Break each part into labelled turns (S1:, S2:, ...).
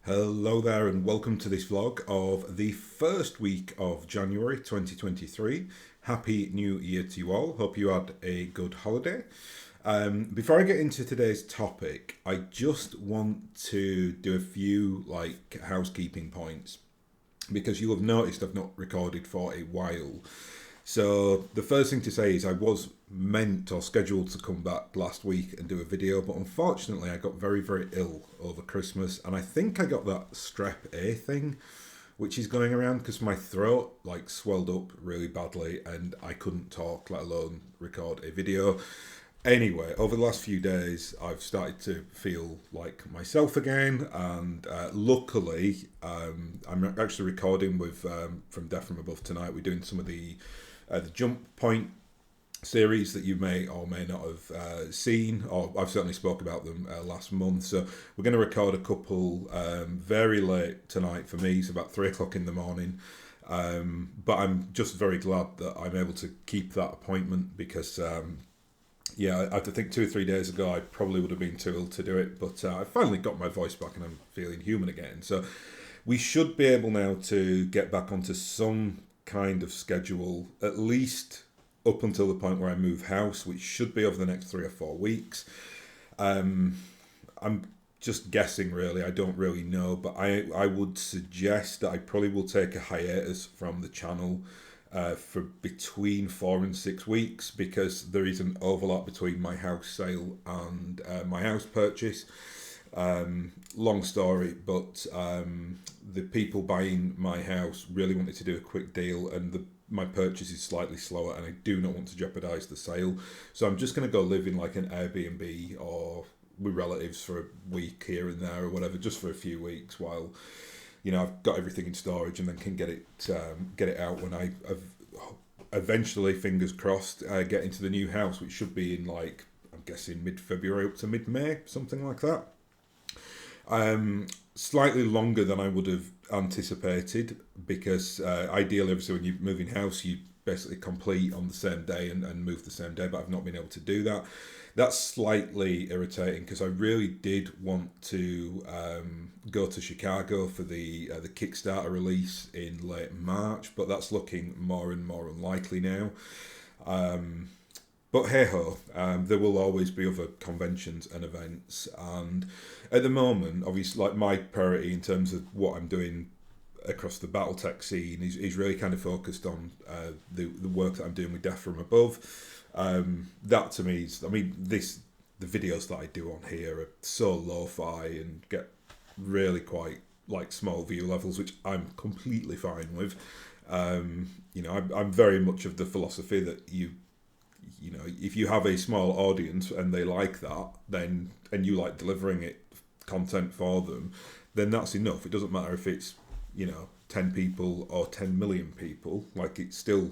S1: Hello there and welcome to this vlog of the first week of January 2023. Happy New Year to you all. Hope you had a good holiday. Before I get into today's topic, I just want to do a few housekeeping points because you'll have noticed I've not recorded for a while. So the first thing to say is I was meant or scheduled to come back last week and do a video, but unfortunately I got very, very ill over Christmas, and I think I got that strep A thing, which is going around because my throat swelled up really badly and I couldn't talk, let alone record a video. Anyway, over the last few days, I've started to feel like myself again, and luckily, I'm actually recording with from Death from Above tonight. We're doing some of the jump point series that you may or may not have seen, or I've certainly spoke about them last month. So we're going to record a couple very late tonight for me, so about 3 o'clock in the morning. But I'm just very glad that I'm able to keep that appointment because I think 2 or 3 days ago I probably would have been too ill to do it, but I finally got my voice back and I'm feeling human again. So we should be able now to get back onto some kind of schedule, at least up until the point where I move house, which should be over the next 3 or 4 weeks. I'm just guessing, really. I don't really know, but I would suggest that I probably will take a hiatus from the channel for between 4 and 6 weeks, because there is an overlap between my house sale and my house purchase. Long story, but the people buying my house really wanted to do a quick deal, and my purchase is slightly slower, and I do not want to jeopardise the sale. So I'm just going to go live in like an Airbnb or with relatives for a week here and there or whatever, just for a few weeks while I've got everything in storage, and then can get it out when I eventually, fingers crossed, get into the new house, which should be in I'm guessing mid-February up to mid-May, something like that. Slightly longer than I would have anticipated, because ideally, obviously, when you're moving house, you basically complete on the same day and move the same day, but I've not been able to do that. That's slightly irritating because I really did want to go to Chicago for the Kickstarter release in late March, but that's looking more and more unlikely now. But hey ho, there will always be other conventions and events, and at the moment, obviously, my priority in terms of what I'm doing across the BattleTech scene is really kind of focused on the work that I'm doing with Death from Above. That to me is, the videos that I do on here are so lo-fi and get really quite small view levels, which I'm completely fine with. I'm very much of the philosophy that if you have a small audience and they like that, then, and you like delivering it content for them, then that's enough. It doesn't matter if it's 10 people or 10 million people. It's still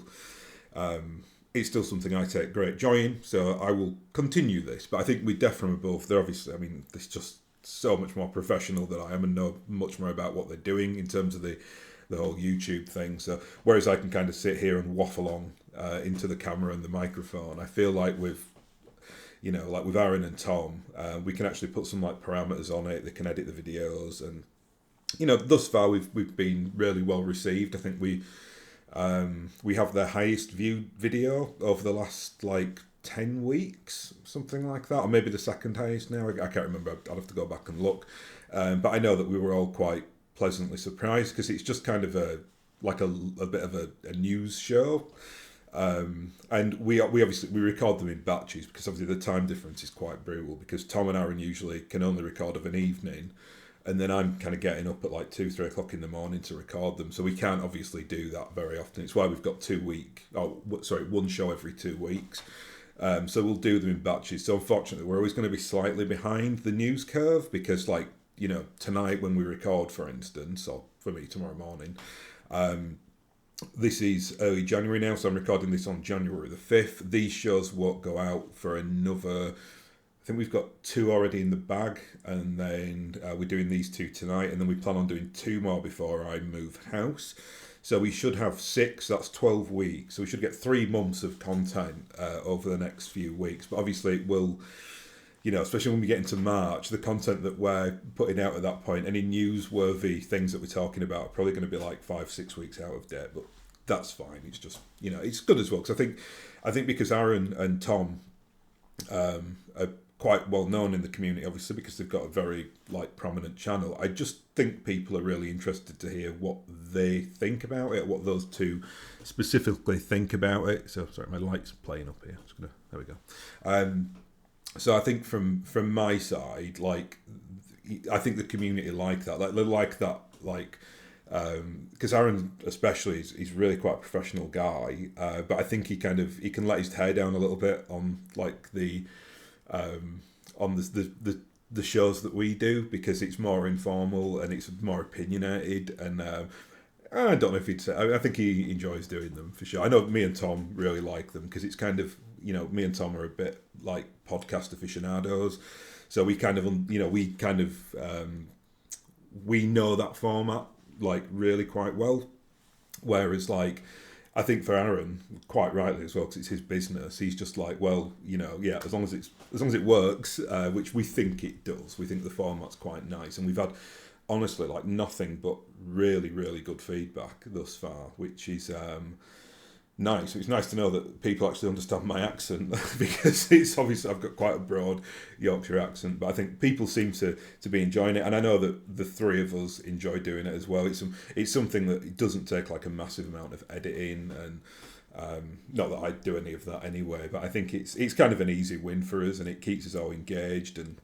S1: something I take great joy in, so I will continue this. But I think with Death from Above, they're obviously, it's just so much more professional than I am and know much more about what they're doing in terms of the whole YouTube thing. So whereas I can kind of sit here and waffle on into the camera and the microphone, I feel like with with Aaron and Tom, we can actually put some parameters on it. They can edit the videos, and thus far we've been really well received. I think we have the highest viewed video over the last 10 weeks, something like that, or maybe the second highest now. I can't remember. I'll have to go back and look. But I know that we were all quite pleasantly surprised because it's just kind of a bit of a news show. And we obviously record them in batches because obviously the time difference is quite brutal, because Tom and Aaron usually can only record of an evening, and then I'm kind of getting up at 2, 3 o'clock in the morning to record them. So we can't obviously do that very often. It's why we've got one show every 2 weeks. So we'll do them in batches. So unfortunately, we're always going to be slightly behind the news curve because tonight when we record, for instance, or for me tomorrow morning, this is early January now, so I'm recording this on January the 5th. These shows won't go out for another, I think we've got 2 already in the bag, and then we're doing these 2 tonight, and then we plan on doing 2 more before I move house. So we should have 6, that's 12 weeks. So we should get 3 months of content over the next few weeks. But obviously it will, especially when we get into March, the content that we're putting out at that point, any newsworthy things that we're talking about are probably going to be like 5-6 weeks out of date, but that's fine. It's just, it's good as well, because I think because Aaron and Tom are quite well known in the community, obviously, because they've got a very prominent channel. I just think people are really interested to hear what they think about it, what those two specifically think about it. So sorry, my light's playing up here. There we go. So I think from my side, I think the community like that. They like that, because Aaron especially is really quite a professional guy, but I think he can let his hair down a little bit on the shows that we do, because it's more informal and it's more opinionated, and I don't know if he'd say, I think he enjoys doing them for sure. I know me and Tom really like them, because it's me and Tom are a bit like podcast aficionados, so we we know that format really quite well, whereas I think for Aaron, quite rightly as well, because it's his business, he's just as long as it works, which we think it does. We think the format's quite nice, and we've had honestly nothing but really, really good feedback thus far, which is nice. It's nice to know that people actually understand my accent, because it's obviously I've got quite a broad Yorkshire accent, but I think people seem to be enjoying it, and I know that the three of us enjoy doing it as well. It's something that it doesn't take a massive amount of editing, and not that I do any of that anyway, but I think it's kind of an easy win for us, and it keeps us all engaged, and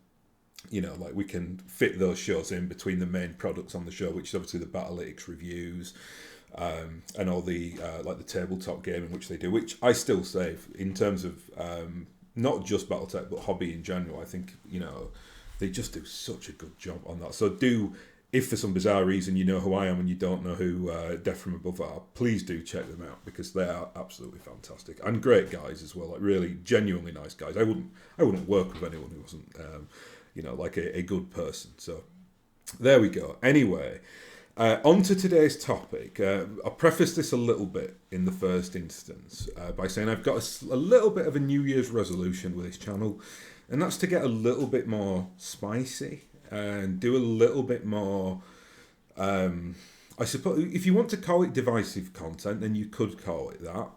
S1: we can fit those shows in between the main products on the show, which is obviously the BattleTech reviews, and all the the tabletop gaming which they do, which I still say in terms of not just BattleTech but hobby in general, I think they just do such a good job on that. So if for some bizarre reason you know who I am and you don't know who Death from Above are, please do check them out, because they are absolutely fantastic and great guys as well, really genuinely nice guys. I wouldn't work with anyone who wasn't a good person. So there we go. Anyway, on to today's topic. I'll preface this a little bit in the first instance by saying I've got a little bit of a New Year's resolution with this channel, and that's to get a little bit more spicy and do a little bit more, I suppose, if you want to call it divisive content, then you could call it that.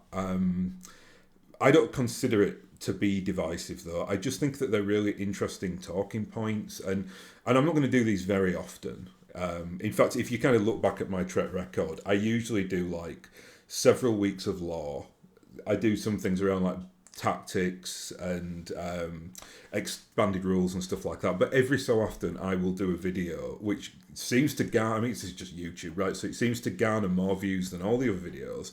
S1: I don't consider it to be divisive, though. I just think that they're really interesting talking points, and I'm not going to do these very often. In fact, if you kind of look back at my track record, I usually do several weeks of lore. I do some things around tactics and expanded rules and stuff like that. But every so often, I will do a video which seems to garner. I mean, this is just YouTube, right? So it seems to garner more views than all the other videos,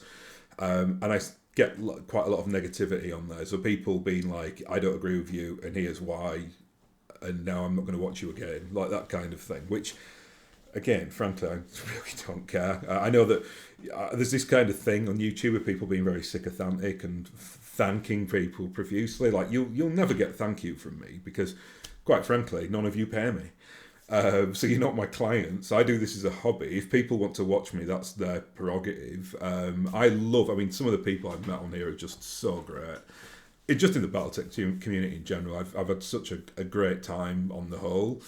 S1: and I get quite a lot of negativity on there. So people being like, "I don't agree with you, and here's why," and now I'm not going to watch you again, that kind of thing, which. Again, frankly, I really don't care. I know that there's this kind of thing on YouTube of people being very sycophantic and thanking people profusely. You'll never get thank you from me, because, quite frankly, none of you pay me. So you're not my clients. I do this as a hobby. If people want to watch me, that's their prerogative. Some of the people I've met on here are just so great. Just in the BattleTech community in general, I've had such a great time on the whole.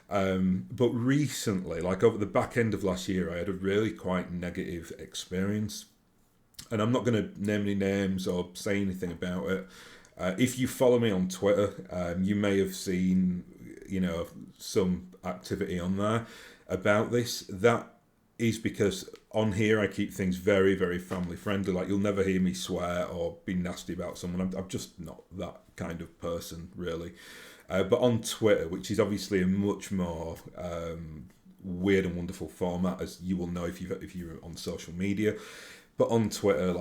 S1: But recently, over the back end of last year, I had a really quite negative experience. And I'm not going to name any names or say anything about it. If you follow me on Twitter, you may have seen, some activity on there about this. That is because on here I keep things very, very family friendly. You'll never hear me swear or be nasty about someone. I'm just not that kind of person, really. But on Twitter, which is obviously a much more weird and wonderful format, as you will know if you're on social media. But on Twitter,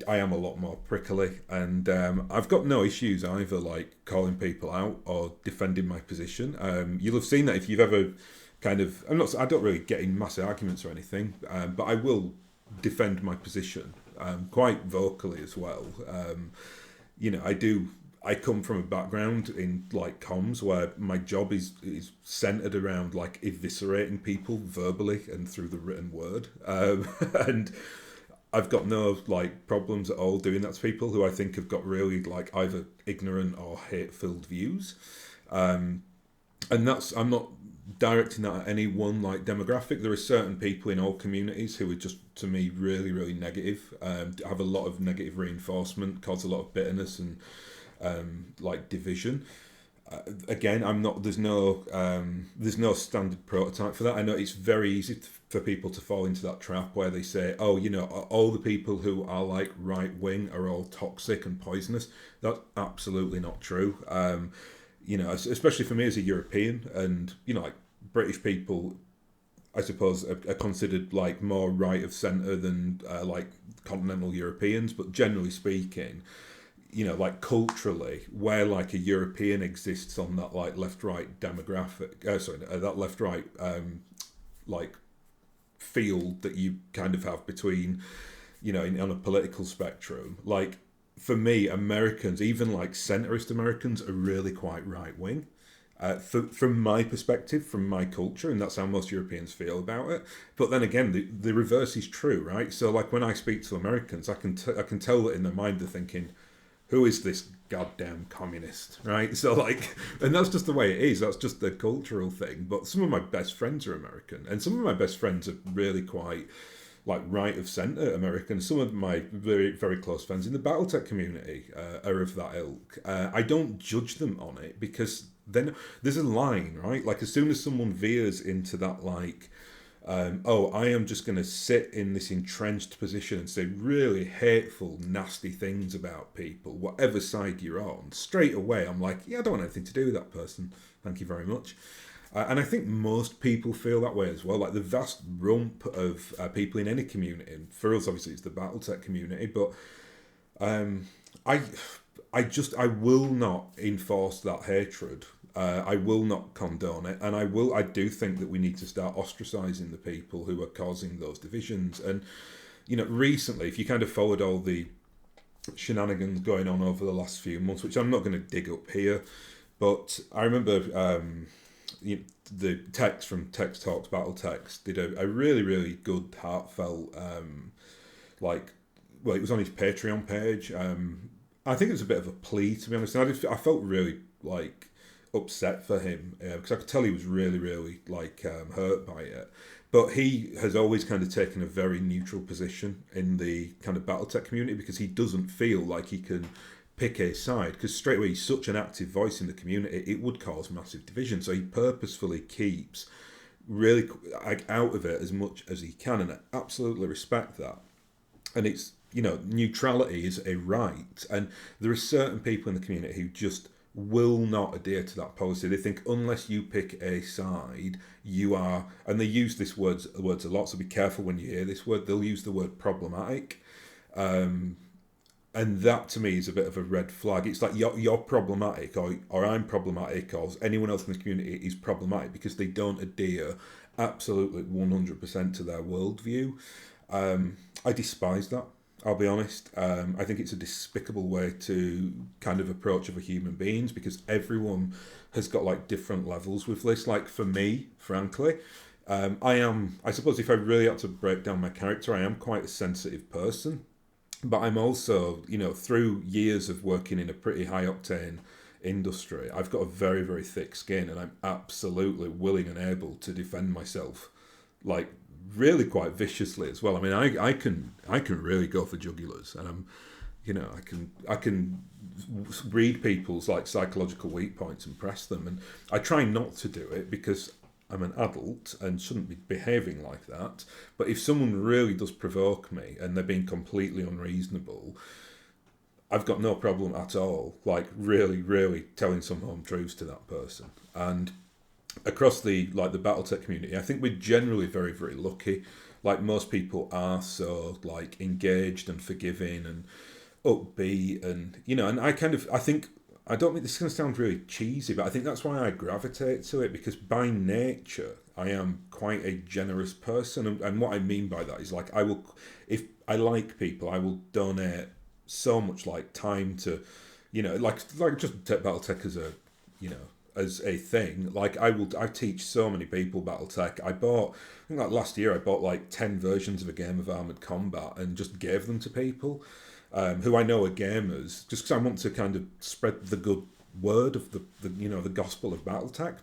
S1: I am a lot more prickly, and I've got no issues either, calling people out or defending my position. You'll have seen that if you've ever I don't really get in massive arguments or anything, but I will defend my position quite vocally as well. I come from a background in comms where my job is centered around eviscerating people verbally and through the written word, and I've got no problems at all doing that to people who I think have got really either ignorant or hate-filled views. And that's, I'm not directing that at any one like demographic. There are certain people in all communities who are just, to me, really, really negative, have a lot of negative reinforcement, cause a lot of bitterness and like division. Again, I'm not. There's no standard prototype for that. I know it's very easy for people to fall into that trap where they say, "Oh, you know, all the people who are like right wing are all toxic and poisonous." That's absolutely not true. You know, especially for me as a European, and you know, like British people, I suppose are considered like more right of centre than like continental Europeans. But generally speaking, you know, like culturally, where like a European exists on that like left-right demographic, that left-right like field that you kind of have between, you know, on a political spectrum. Like for me, Americans, even like centrist Americans, are really quite right-wing. From my perspective, from my culture, and that's how most Europeans feel about it. But then again, the reverse is true, right? So like when I speak to Americans, I can tell that in their mind they're thinking, who is this goddamn communist, right? So like, and that's just the way it is. That's just the cultural thing. But some of my best friends are American, and some of my best friends are really quite like right of centre American. Some of my very, very close friends in the BattleTech community are of that ilk. I don't judge them on it because then there's a line, right? Like as soon as someone veers into that like, oh, I am just going to sit in this entrenched position and say really hateful, nasty things about people, whatever side you're on, straight away I'm like, yeah, I don't want anything to do with that person. Thank you very much. And I think most people feel that way as well. Like the vast rump of people in any community, and for us obviously it's the BattleTech community, but I I will not enforce that hatred. I will not condone it, and I do think that we need to start ostracizing the people who are causing those divisions. And you know, recently, if you kind of followed all the shenanigans going on over the last few months, which I'm not going to dig up here, but I remember the Tex from Tex Talks BattleTech did a really, really good, heartfelt, like, well, it was on his Patreon page. I think it was a bit of a plea, to be honest. And I felt really, like, upset for him because I could tell he was really, really, like, hurt by it. But he has always kind of taken a very neutral position in the kind of BattleTech community because he doesn't feel like he can pick a side, because straight away he's such an active voice in the community, it would cause massive division. So he purposefully keeps really like out of it as much as he can, and I absolutely respect that. And it's, you know, neutrality is a right, and there are certain people in the community who just will not adhere to that policy. They think unless you pick a side, you are, and they use this words a lot, so be careful when you hear this word. They'll use the word problematic. And that to me is a bit of a red flag. It's like you're problematic, or I'm problematic, or anyone else in the community is problematic because they don't adhere absolutely 100% to their worldview. I despise that, I'll be honest. I think it's a despicable way to kind of approach other human beings because everyone has got like different levels with this. Like for me, frankly, I suppose if I really had to break down my character, I am quite a sensitive person. But I'm also, you know, through years of working in a pretty high octane industry, I've got a very, very thick skin, and I'm absolutely willing and able to defend myself, like really quite viciously as well. I mean, I can really go for jugulars, and I'm, you know, I can read people's like psychological weak points and press them, and I try not to do it because I'm an adult and shouldn't be behaving like that. But if someone really does provoke me and they're being completely unreasonable, I've got no problem at all, like really, really telling some home truths to that person. And across the BattleTech community, I think we're generally very, very lucky. Like most people are so like engaged and forgiving and upbeat, and you know, and I think, I don't think this is going to sound really cheesy, but I think that's why I gravitate to it, because by nature I am quite a generous person, and what I mean by that is like if I like people, I will donate so much like time to, you know, like just take BattleTech as a, you know, as a thing. Like I teach so many people BattleTech. I think like last year I bought like 10 versions of a game of Armored Combat and just gave them to people. Who I know are gamers, just because I want to kind of spread the good word of the the gospel of BattleTech.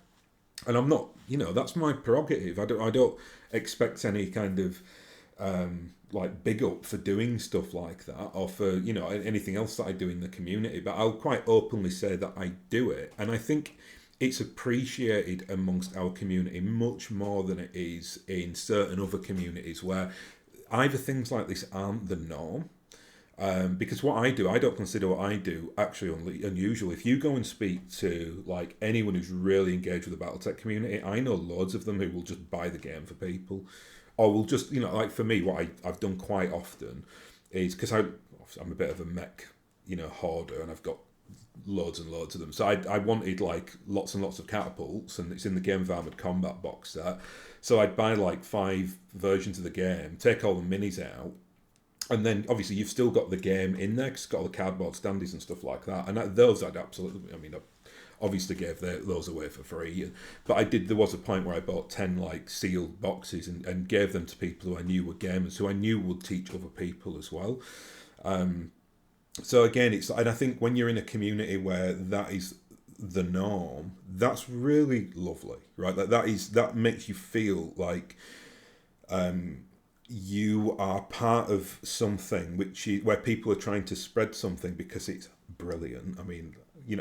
S1: And I'm not, that's my prerogative. I don't expect any kind of like big up for doing stuff like that, or for anything else that I do in the community. But I'll quite openly say that I do it, and I think it's appreciated amongst our community much more than it is in certain other communities where either things like this aren't the norm. Because what I do, I don't consider what I do actually unusual. If you go and speak to like anyone who's really engaged with the BattleTech community, I know loads of them who will just buy the game for people, or will just like for me, what I've done quite often is because I'm a bit of a mech hoarder, and I've got loads and loads of them. So I wanted like lots and lots of catapults, and it's in the Game of Armoured Combat box set. So I'd buy like 5 versions of the game, take all the minis out. And then obviously you've still got the game in there, 'cause it's got all the cardboard standees and stuff like that. And those I'd absolutely, I obviously gave those away for free. But there was a point where I bought 10 like sealed boxes and gave them to people who I knew were gamers, who I knew would teach other people as well. So again, and I think when you're in a community where that is the norm, that's really lovely, right? That makes you feel like you are part of something where people are trying to spread something because it's brilliant.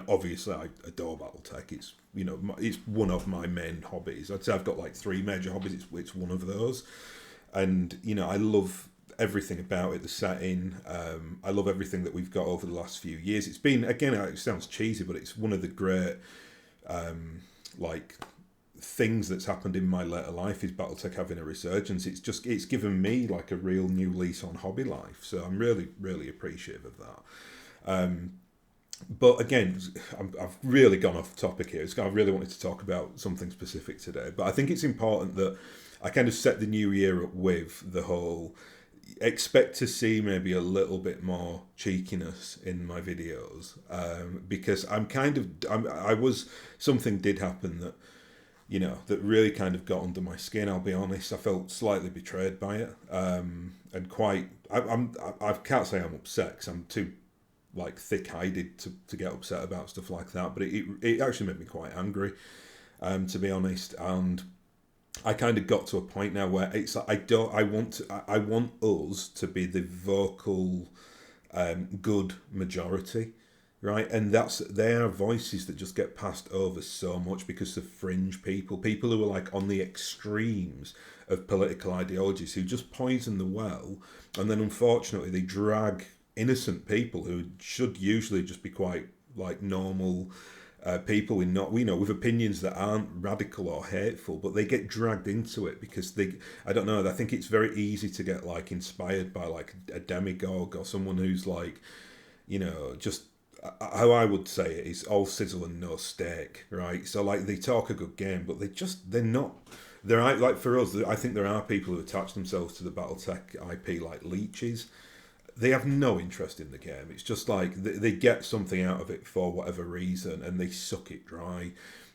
S1: Obviously I adore BattleTech. It's it's one of my main hobbies. I'd say I've got like 3 major hobbies. It's one of those, and I love everything about it. The setting, I love everything that we've got over the last few years. It's been, again, it sounds cheesy, but it's one of the great like things that's happened in my later life is BattleTech having a resurgence. It's given me like a real new lease on hobby life, so I'm really, really appreciative of that. But again, I've really gone off topic here. I really wanted to talk about something specific today, but I think it's important that I kind of set the new year up with the whole expect to see maybe a little bit more cheekiness in my videos, because something did happen that that really kind of got under my skin. I'll be honest, I felt slightly betrayed by it, and I can't say I'm upset because I'm too like thick-hided to get upset about stuff like that. But it actually made me quite angry, to be honest. And I kind of got to a point now where it's like I want us to be the vocal, good majority, right? And they are voices that just get passed over so much because of fringe people who are like on the extremes of political ideologies, who just poison the well, and then unfortunately they drag innocent people who should usually just be quite like normal people with opinions that aren't radical or hateful, but they get dragged into it because I don't know, I think it's very easy to get like inspired by like a demagogue or someone who's like, just how I would say it is all sizzle and no steak, right? So like they talk a good game, but they're not. There are, like for us, I think there are people who attach themselves to the BattleTech IP like leeches. They have no interest in the game. It's just like they get something out of it for whatever reason, and they suck it dry.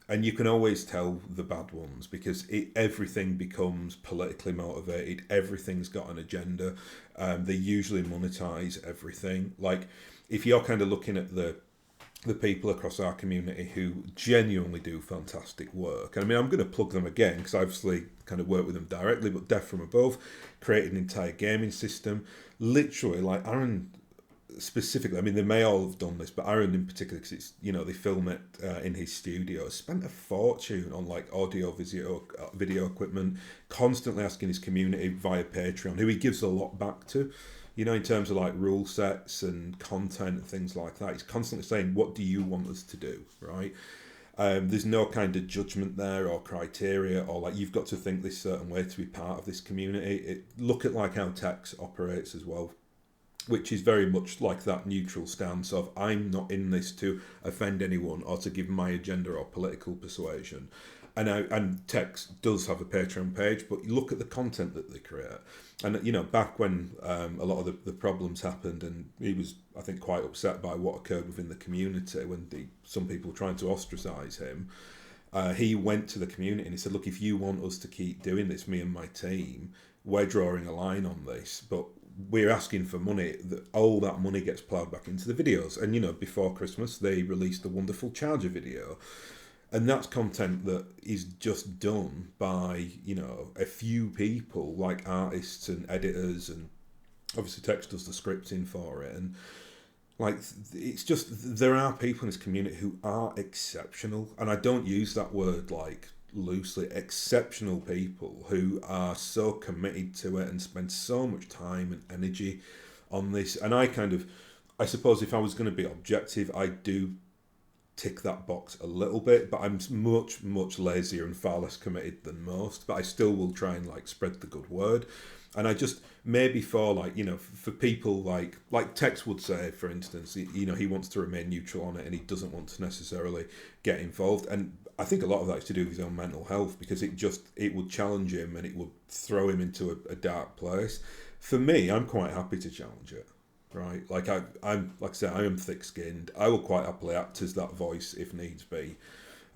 S1: And you can always tell the bad ones because everything becomes politically motivated. Everything's got an agenda. They usually monetize everything. Like if you're kind of looking at the people across our community who genuinely do fantastic work. And I'm going to plug them again because I obviously kind of work with them directly, but Death from Above created an entire gaming system. Literally, like Aaron specifically, they may all have done this, but Aaron in particular, because it's, they film it in his studio, spent a fortune on like audio, video equipment, constantly asking his community via Patreon, who he gives a lot back to. In terms of like rule sets and content and things like that. He's constantly saying, what do you want us to do, right? There's no kind of judgment there or criteria or like you've got to think this certain way to be part of this community. Look at like how Tex operates as well, which is very much like that neutral stance of I'm not in this to offend anyone or to give my agenda or political persuasion. And Tex does have a Patreon page, but look at the content that they create. And, back when a lot of the problems happened, and he was, I think, quite upset by what occurred within the community when some people were trying to ostracise him, he went to the community and he said, look, if you want us to keep doing this, me and my team, we're drawing a line on this, but we're asking for money, that all that money gets ploughed back into the videos. And, you know, before Christmas, they released a wonderful Charger video. And that's content that is just done by, you know, a few people, like artists and editors, and obviously Tex does the scripting for it. And, like, it's just, there are people in this community who are exceptional. And I don't use that word, like, loosely. Exceptional people who are so committed to it and spend so much time and energy on this. And I suppose if I was going to be objective, I do tick that box a little bit, but I'm much lazier and far less committed than most. But I still will try and, like, spread the good word. And I just, maybe for, like, you know, for people like Tex would say, for instance, you know, he wants to remain neutral on it and he doesn't want to necessarily get involved. And I think a lot of that is to do with his own mental health, because it would challenge him and it would throw him into a dark place. For me, I'm quite happy to challenge it. Right, like I'm like I said, I am thick-skinned. I will quite happily act as that voice if needs be,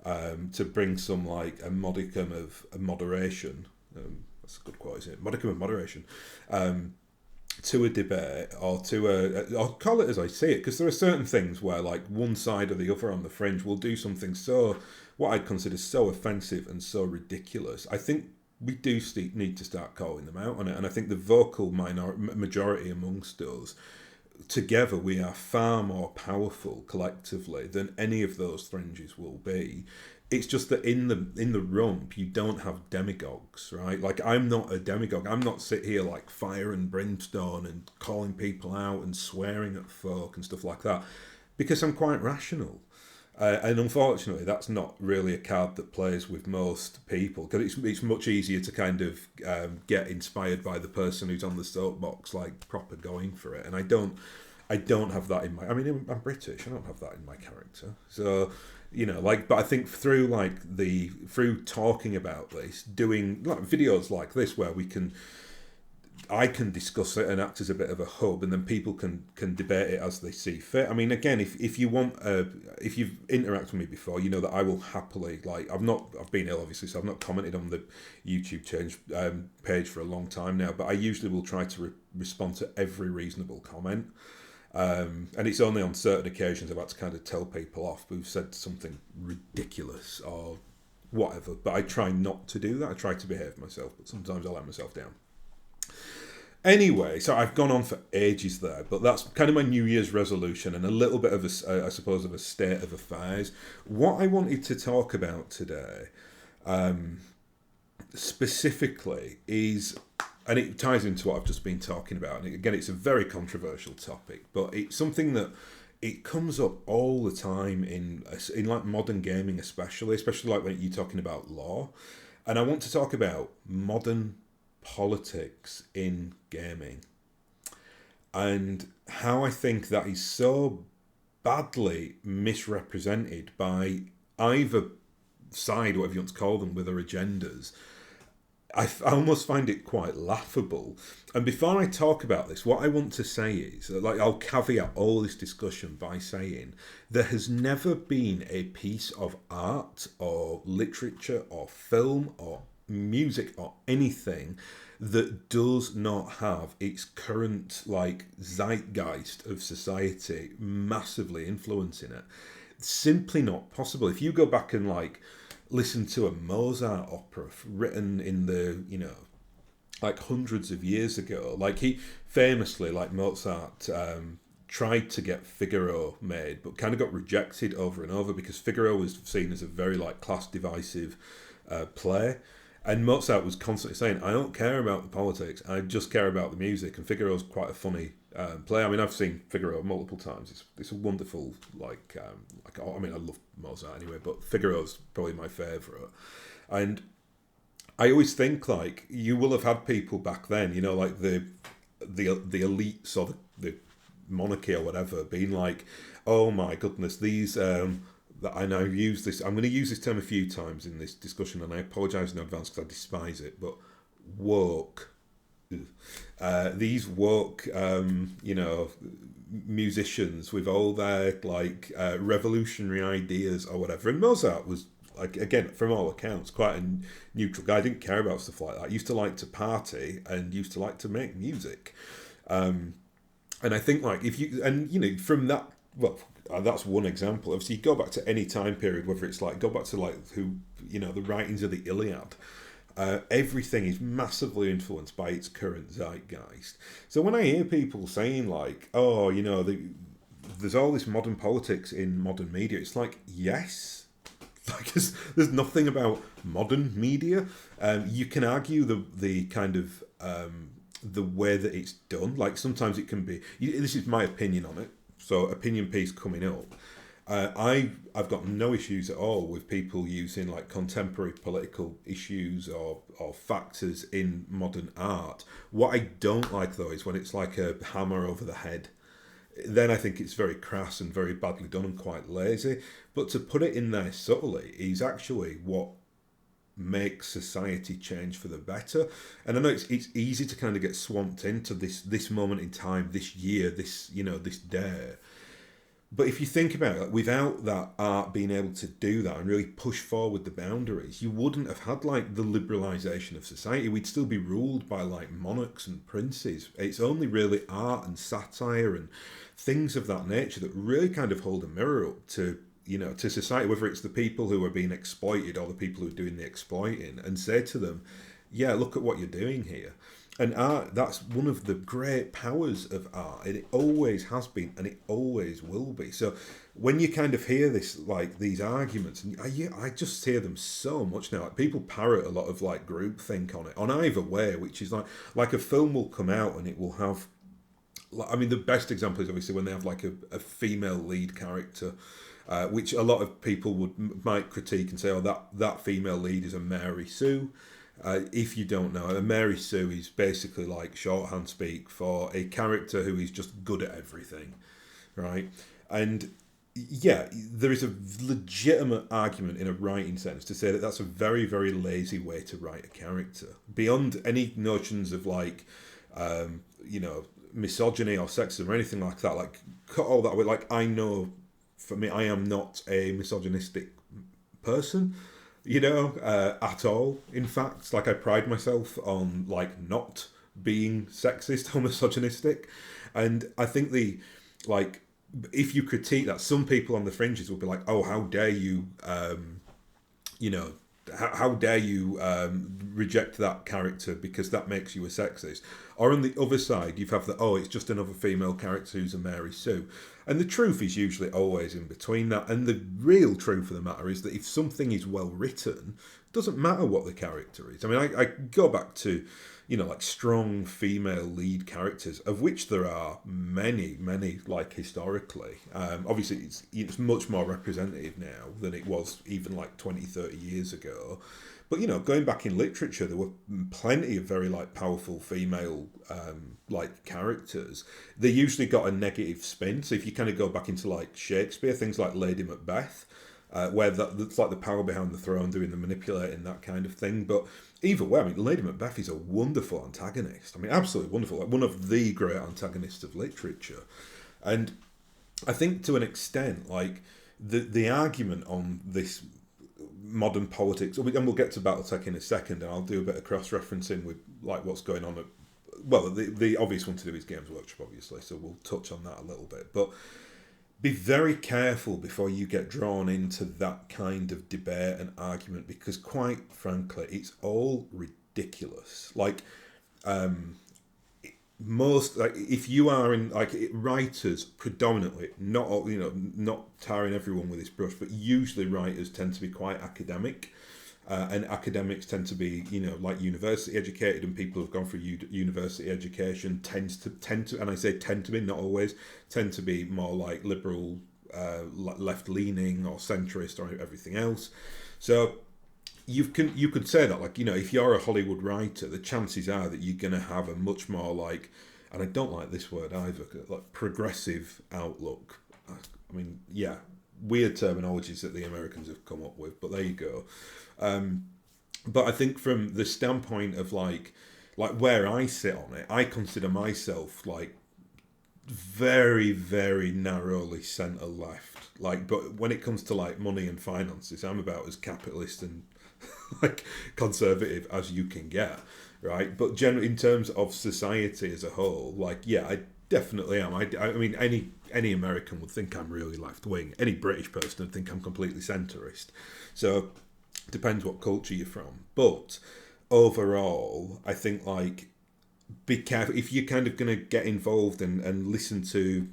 S1: to bring some, like, a modicum of moderation. That's a good quote, isn't it? Modicum of moderation, to a debate, or I'll call it as I see it, because there are certain things where, like, one side or the other on the fringe will do something so, what I'd consider so offensive and so ridiculous. I think we do need to start calling them out on it, and I think the vocal majority amongst us, together, we are far more powerful collectively than any of those fringes will be. It's just that in the rump, you don't have demagogues, right? Like, I'm not a demagogue. I'm not sit here like fire and brimstone and calling people out and swearing at folk and stuff like that, because I'm quite rational. And unfortunately, that's not really a card that plays with most people, because it's much easier to kind of get inspired by the person who's on the soapbox, like, proper going for it. And I don't have that in my. I mean, I'm British. I don't have that in my character. So, you know, like, but I think through talking about this, doing, like, videos like this where I can discuss it and act as a bit of a hub, and then people can debate it as they see fit. I mean, again, if you've interacted with me before, you know that I will happily, like, I've been ill, obviously, so I've not commented on the YouTube page for a long time now, but I usually will try to respond to every reasonable comment. And it's only on certain occasions I've had to kind of tell people off who've said something ridiculous or whatever, but I try not to do that. I try to behave myself, but sometimes I let myself down. Anyway, so I've gone on for ages there, but that's kind of my New Year's resolution and a little bit of I suppose, of a state of affairs. What I wanted to talk about today, specifically, is, and it ties into what I've just been talking about, and again, it's a very controversial topic, but it's something that it comes up all the time in like modern gaming, especially like when you're talking about law, and I want to talk about modern politics in gaming and how I think that is so badly misrepresented by either side, whatever you want to call them, with their agendas. I almost find it quite laughable. And before I talk about this, what I want to say is, like, I'll caveat all this discussion by saying there has never been a piece of art or literature or film or music or anything that does not have its current, like, zeitgeist of society massively influencing it. It's simply not possible. If you go back and, like, listen to a Mozart opera written in the, you know, like, hundreds of years ago, like, he famously, like, Mozart tried to get Figaro made, but kind of got rejected over and over because Figaro was seen as a very, like, class divisive play. And Mozart was constantly saying, I don't care about the politics, I just care about the music. And Figaro's quite a funny play. I mean, I've seen Figaro multiple times. It's a wonderful, like, I mean, I love Mozart anyway, but Figaro's probably my favourite. And I always think, like, you will have had people back then, you know, like the elites or the monarchy or whatever, being like, oh my goodness, these... and I've used this, I'm going to use this term a few times in this discussion, and I apologise in advance because I despise it, but woke. These woke, you know, musicians with all their, like, revolutionary ideas or whatever. And Mozart was, like, again, from all accounts, quite a neutral guy. Didn't care about stuff like that. Used to like to party and used to like to make music. And I think like if you and you know from that well that's one example. Obviously, you go back to any time period, whether it's like go back to like who the writings of the Iliad. Everything is massively influenced by its current zeitgeist. So when I hear people saying like, "Oh, there's all this modern politics in modern media," it's like, yes, like there's nothing about modern media. You can argue the kind of the way that it's done. Like sometimes it can be. This is my opinion on it. So opinion piece coming up. I've got no issues at all with people using like contemporary political issues or factors in modern art. What I don't like though is when it's like a hammer over the head. Then I think it's very crass and very badly done and quite lazy. But to put it in there subtly is actually what makes society change for the better. And I know it's easy to kind of get swamped into this moment in time, this year, this day. But if you think about it, like, without that art being able to do that and really push forward the boundaries, you wouldn't have had like the liberalisation of society. We'd still be ruled by like monarchs and princes. It's only really art and satire and things of that nature that really kind of hold a mirror up to society, whether it's the people who are being exploited or the people who are doing the exploiting, and say to them, yeah, look at what you're doing here. And art, that's one of the great powers of art, and it always has been, and it always will be. So when you kind of hear this, like these arguments, and I just hear them so much now. Like people parrot a lot of like groupthink on it, on either way, which is like a film will come out and it will have. I mean, the best example is obviously when they have like a female lead character, which a lot of people might critique and say, oh, that female lead is a Mary Sue. If you don't know, a Mary Sue is basically like shorthand speak for a character who is just good at everything, right? And yeah, there is a legitimate argument in a writing sense to say that that's a very, very lazy way to write a character. Beyond any notions of like, misogyny or sexism or anything like that, like cut all that away. Like I know, for me, I am not a misogynistic person. At all. In fact, like I pride myself on like not being sexist or misogynistic, and I think like if you critique that, some people on the fringes will be like, "Oh, how dare you?" How dare you reject that character because that makes you a sexist? Or on the other side, you have it's just another female character who's a Mary Sue. And the truth is usually always in between that. And the real truth of the matter is that if something is well written, it doesn't matter what the character is. I mean, I go back to, like strong female lead characters, of which there are many, many, like historically. Obviously, it's much more representative now than it was even like 20, 30 years ago. But, going back in literature, there were plenty of very, like, powerful female, like, characters. They usually got a negative spin. So if you kind of go back into, like, Shakespeare, things like Lady Macbeth, where that's like the power behind the throne, doing the manipulating, that kind of thing. But either way, I mean, Lady Macbeth is a wonderful antagonist. I mean, absolutely wonderful. Like, one of the great antagonists of literature. And I think to an extent, like, the argument on this modern politics, and we'll get to BattleTech in a second, and I'll do a bit of cross-referencing with like what's going on the obvious one to do is Games Workshop, obviously, so we'll touch on that a little bit, but be very careful before you get drawn into that kind of debate and argument, because quite frankly it's all ridiculous. Like most, like, if you are in like writers predominantly, not not tarring everyone with this brush, but usually writers tend to be quite academic, and academics tend to be like university educated, and people who've gone through university education tend to, and I say tend to be, not always, tend to be more like liberal, left leaning or centrist or everything else. So you could say that, like, if you're a Hollywood writer, the chances are that you're going to have a much more like, and I don't like this word either, like progressive outlook. I mean, yeah, weird terminologies that the Americans have come up with, but there you go. But I think from the standpoint of like where I sit on it, I consider myself like very, very narrowly centre left. Like, but when it comes to like money and finances, I'm about as capitalist and like conservative as you can get, right? But generally, in terms of society as a whole, like, yeah, I definitely am. I mean, any American would think I'm really left wing. Any British person would think I'm completely centrist. So depends what culture you're from. But overall, I think, like, be careful if you're kind of going to get involved and listen to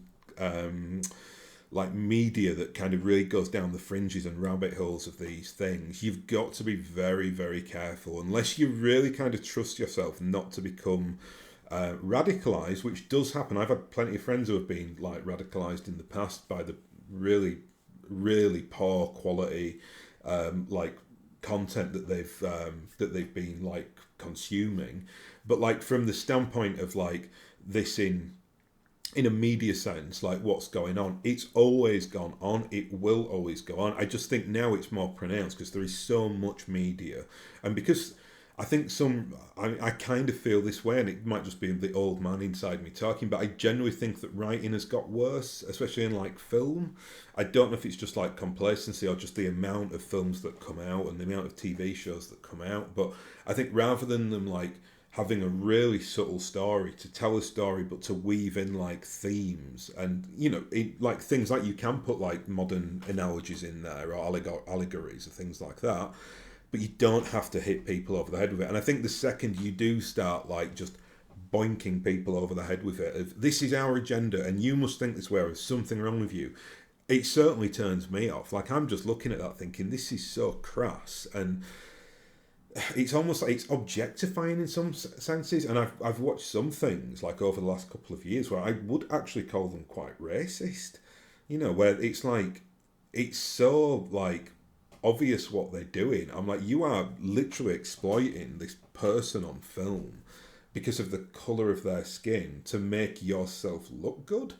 S1: like media that kind of really goes down the fringes and rabbit holes of these things. You've got to be very, very careful, unless you really kind of trust yourself not to become radicalized, which does happen. I've had plenty of friends who have been like radicalized in the past by the really, really poor quality like content that they've been like consuming. But like from the standpoint of like this in a media sense, like what's going on, it's always gone on, it will always go on. I just think now it's more pronounced because there is so much media, and because I think I kind of feel this way, and it might just be the old man inside me talking, but I generally think that writing has got worse, especially in like film. I don't know if it's just like complacency or just the amount of films that come out and the amount of TV shows that come out, but I think rather than them like having a really subtle story to tell a story, but to weave in like themes and like things like you can put like modern analogies in there or allegories or things like that, but you don't have to hit people over the head with it. And I think the second you do start like just boinking people over the head with it, if this is our agenda and you must think this way, or there's something wrong with you, it certainly turns me off. Like I'm just looking at that thinking this is so crass, and it's almost like it's objectifying in some senses. And I've watched some things like over the last couple of years where I would actually call them quite racist, where it's like it's so like obvious what they're doing. I'm like, you are literally exploiting this person on film because of the colour of their skin to make yourself look good.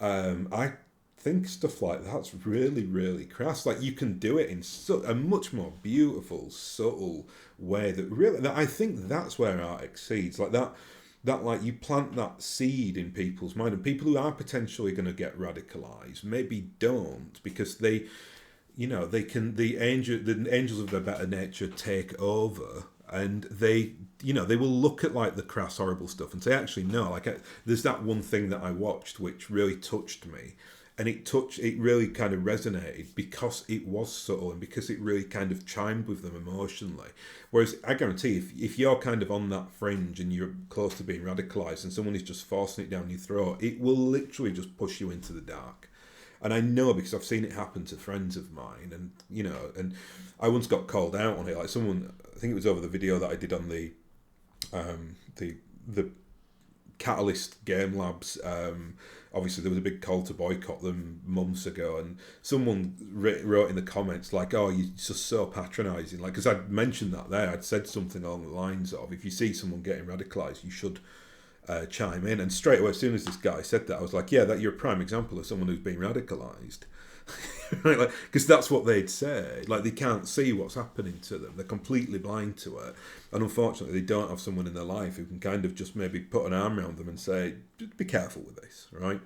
S1: I think stuff like that's really, really crass. Like you can do it in a much more beautiful, subtle way that I think that's where art exceeds. Like that like you plant that seed in people's mind, and people who are potentially going to get radicalized maybe don't, because they the angels of their better nature take over, and they will look at like the crass horrible stuff and say, actually no, like there's that one thing that I watched which really touched me, and it really kind of resonated because it was subtle and because it really kind of chimed with them emotionally. Whereas I guarantee if you're kind of on that fringe and you're close to being radicalized and someone is just forcing it down your throat, it will literally just push you into the dark. And I know because I've seen it happen to friends of mine, and and I once got called out on it. Like someone, I think it was over the video that I did on the Catalyst Game Labs. Obviously, there was a big call to boycott them months ago, and someone wrote in the comments like, "Oh, you're just so patronising." Like, because I'd mentioned that there, I'd said something along the lines of, "If you see someone getting radicalised, you should." Chime in, and straight away as soon as this guy said that, I was like, yeah, that you're a prime example of someone who's been radicalized. Right? Like, because that's what they'd say. Like, they can't see what's happening to them, they're completely blind to it, and unfortunately they don't have someone in their life who can kind of just maybe put an arm around them and say, just be careful with this, right?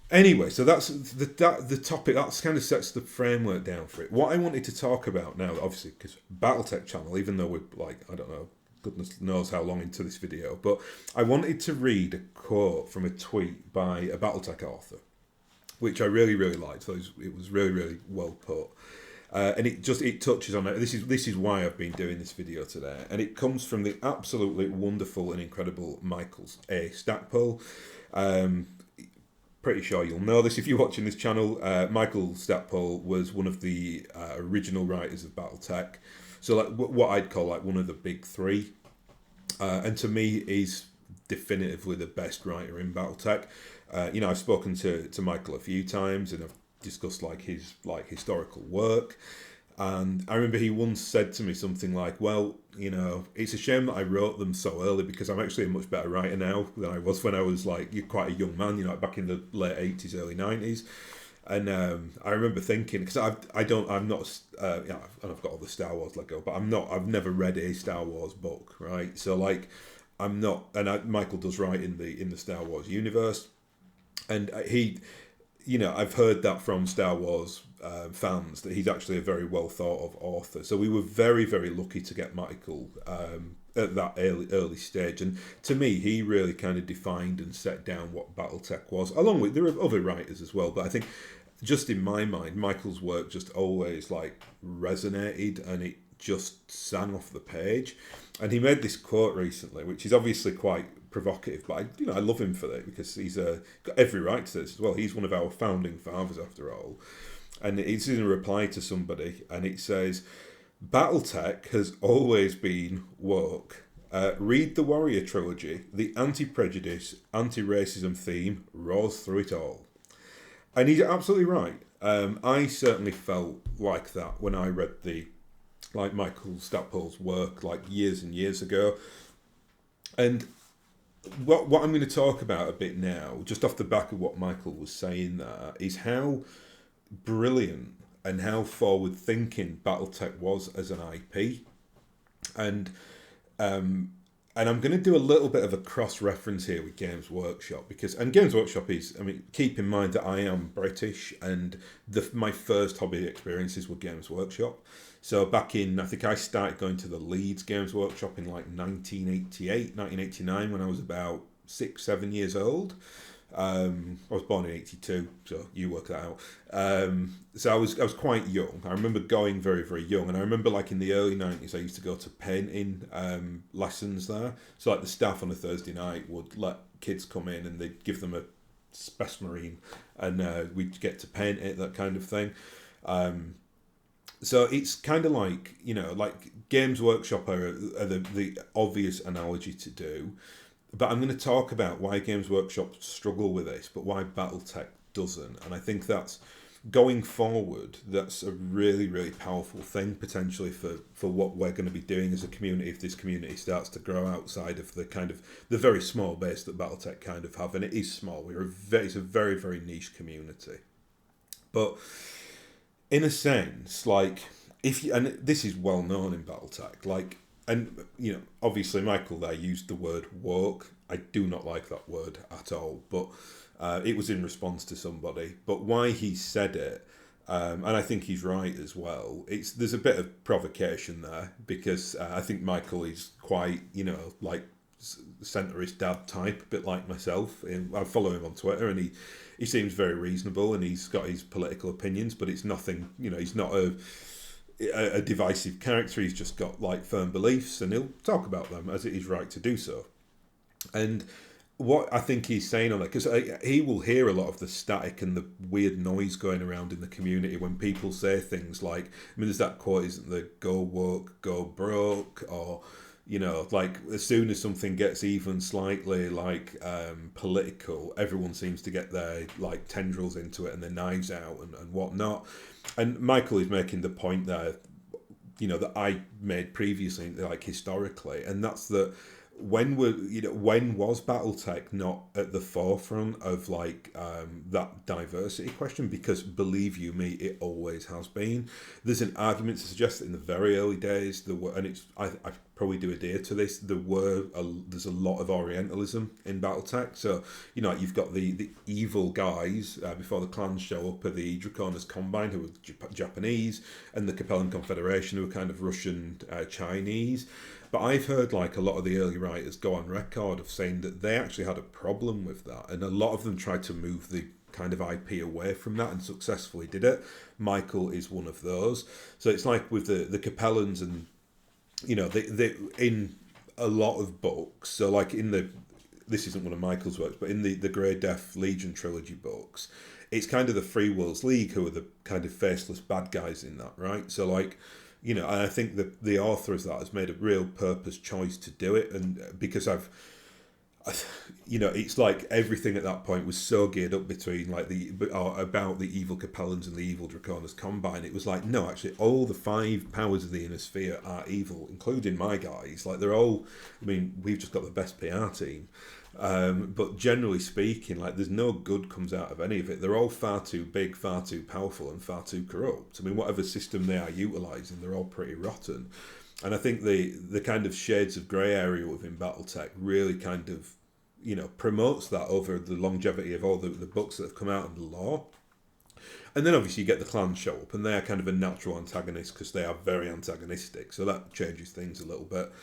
S1: Anyway, so that's the topic. That's kind of sets the framework down for it. What I wanted to talk about now, obviously, because BattleTech channel, even though we're like, I don't know, goodness knows how long into this video, but I wanted to read a quote from a tweet by a BattleTech author, which I really, really liked. So it was really, really well put, and it touches on it. This is why I've been doing this video today, and it comes from the absolutely wonderful and incredible Michael A. Stackpole. Pretty sure you'll know this if you're watching this channel. Michael Stackpole was one of the original writers of BattleTech. So like what I'd call like one of the big three, and to me he's definitively the best writer in BattleTech. I've spoken to Michael a few times and I've discussed like his historical work, and I remember he once said to me something like, well, it's a shame that I wrote them so early because I'm actually a much better writer now than I was when I was like quite a young man, back in the late 80s, early 90s. And I remember thinking, because I'm not, and I've got all the Star Wars Lego, but I've never read a Star Wars book, right? So like, I'm not, and Michael does write in the Star Wars universe, and he, I've heard that from Star Wars fans that he's actually a very well thought of author. So we were very, very lucky to get Michael at that early stage. And to me, he really kind of defined and set down what BattleTech was, along with, there are other writers as well, but I think just in my mind, Michael's work just always like resonated, and it just sang off the page. And he made this quote recently, which is obviously quite provocative, but I love him for that, because he's got every right to this as well. He's one of our founding fathers, after all. And it's in a reply to somebody, and it says, "BattleTech has always been woke. Read the Warrior trilogy. The anti-prejudice, anti-racism theme roars through it all." And he's absolutely right. I certainly felt like that when I read Michael Stackpole's work years and years ago. And what I'm going to talk about a bit now, just off the back of what Michael was saying there, is how brilliant and how forward thinking BattleTech was as an IP. And I'm going to do a little bit of a cross-reference here with Games Workshop, and Games Workshop is, keep in mind that I am British, and my first hobby experiences were Games Workshop. So back in, I think I started going to the Leeds Games Workshop in 1988, 1989, when I was about 6-7 years old. I was born in 82, so you work that out. So I was quite young. I remember going very, very young, and I remember in the early 90s I used to go to painting lessons there. So the staff on a Thursday night would let kids come in, and they'd give them a specimen, and we'd get to paint it, that kind of thing. So it's kind of Games Workshop are the obvious analogy to do. But I'm going to talk about why Games Workshop struggle with this, but why BattleTech doesn't. And I think that's, going forward, that's a really, really powerful thing potentially for what we're going to be doing as a community, if this community starts to grow outside of the very small base that BattleTech kind of have. And it is small. It's a very, very niche community. But in a sense, and this is well known in BattleTech, and, obviously Michael there used the word woke. I do not like that word at all, but it was in response to somebody. But why he said it, and I think he's right as well, there's a bit of provocation there, because I think Michael is quite, centrist dad type, a bit like myself. I follow him on Twitter, and he seems very reasonable, and he's got his political opinions, but it's nothing, he's not a divisive character. He's just got firm beliefs, and he'll talk about them as it is right to do so. And what I think he's saying on that, because he will hear a lot of the static and the weird noise going around in the community when people say things there's that quote, isn't there, "Go woke, go broke," or as soon as something gets even slightly political, everyone seems to get their tendrils into it and their knives out and whatnot. And Michael is making the point there, that I made previously, historically, and that's that when was BattleTech not at the forefront of that diversity question? Because believe you me, it always has been. There's an argument to suggest that in the very early days there were, and I probably do adhere to this, there's a lot of Orientalism in BattleTech. So you've got the evil guys before the clans show up, are the Draconis Combine, who are Japanese, and the Capellan Confederation, who are kind of Russian Chinese. But I've heard a lot of the early writers go on record of saying that they actually had a problem with that, and a lot of them tried to move the kind of IP away from that and successfully did it. Michael is one of those. So it's with the Capellans, and they in a lot of books. So this isn't one of Michael's works, but in the Grey Death Legion trilogy books, it's kind of the Free Worlds League who are the kind of faceless bad guys in that, right? So and I think that the author of that has made a real purpose choice to do it, and because it's everything at that point was so geared up between about the evil Capellans and the evil Draconis Combine. It was no, actually, all the 5 powers of the Inner Sphere are evil, including my guys. They're all, we've just got the best PR team. But generally speaking, there's no good comes out of any of it. They're all far too big, far too powerful, and far too corrupt. Whatever system they are utilising, they're all pretty rotten. And I think the kind of shades of grey area within BattleTech really kind of, promotes that over the longevity of all the books that have come out in the lore. And then obviously you get the clans show up, and they are kind of a natural antagonist because they are very antagonistic. So that changes things a little bit.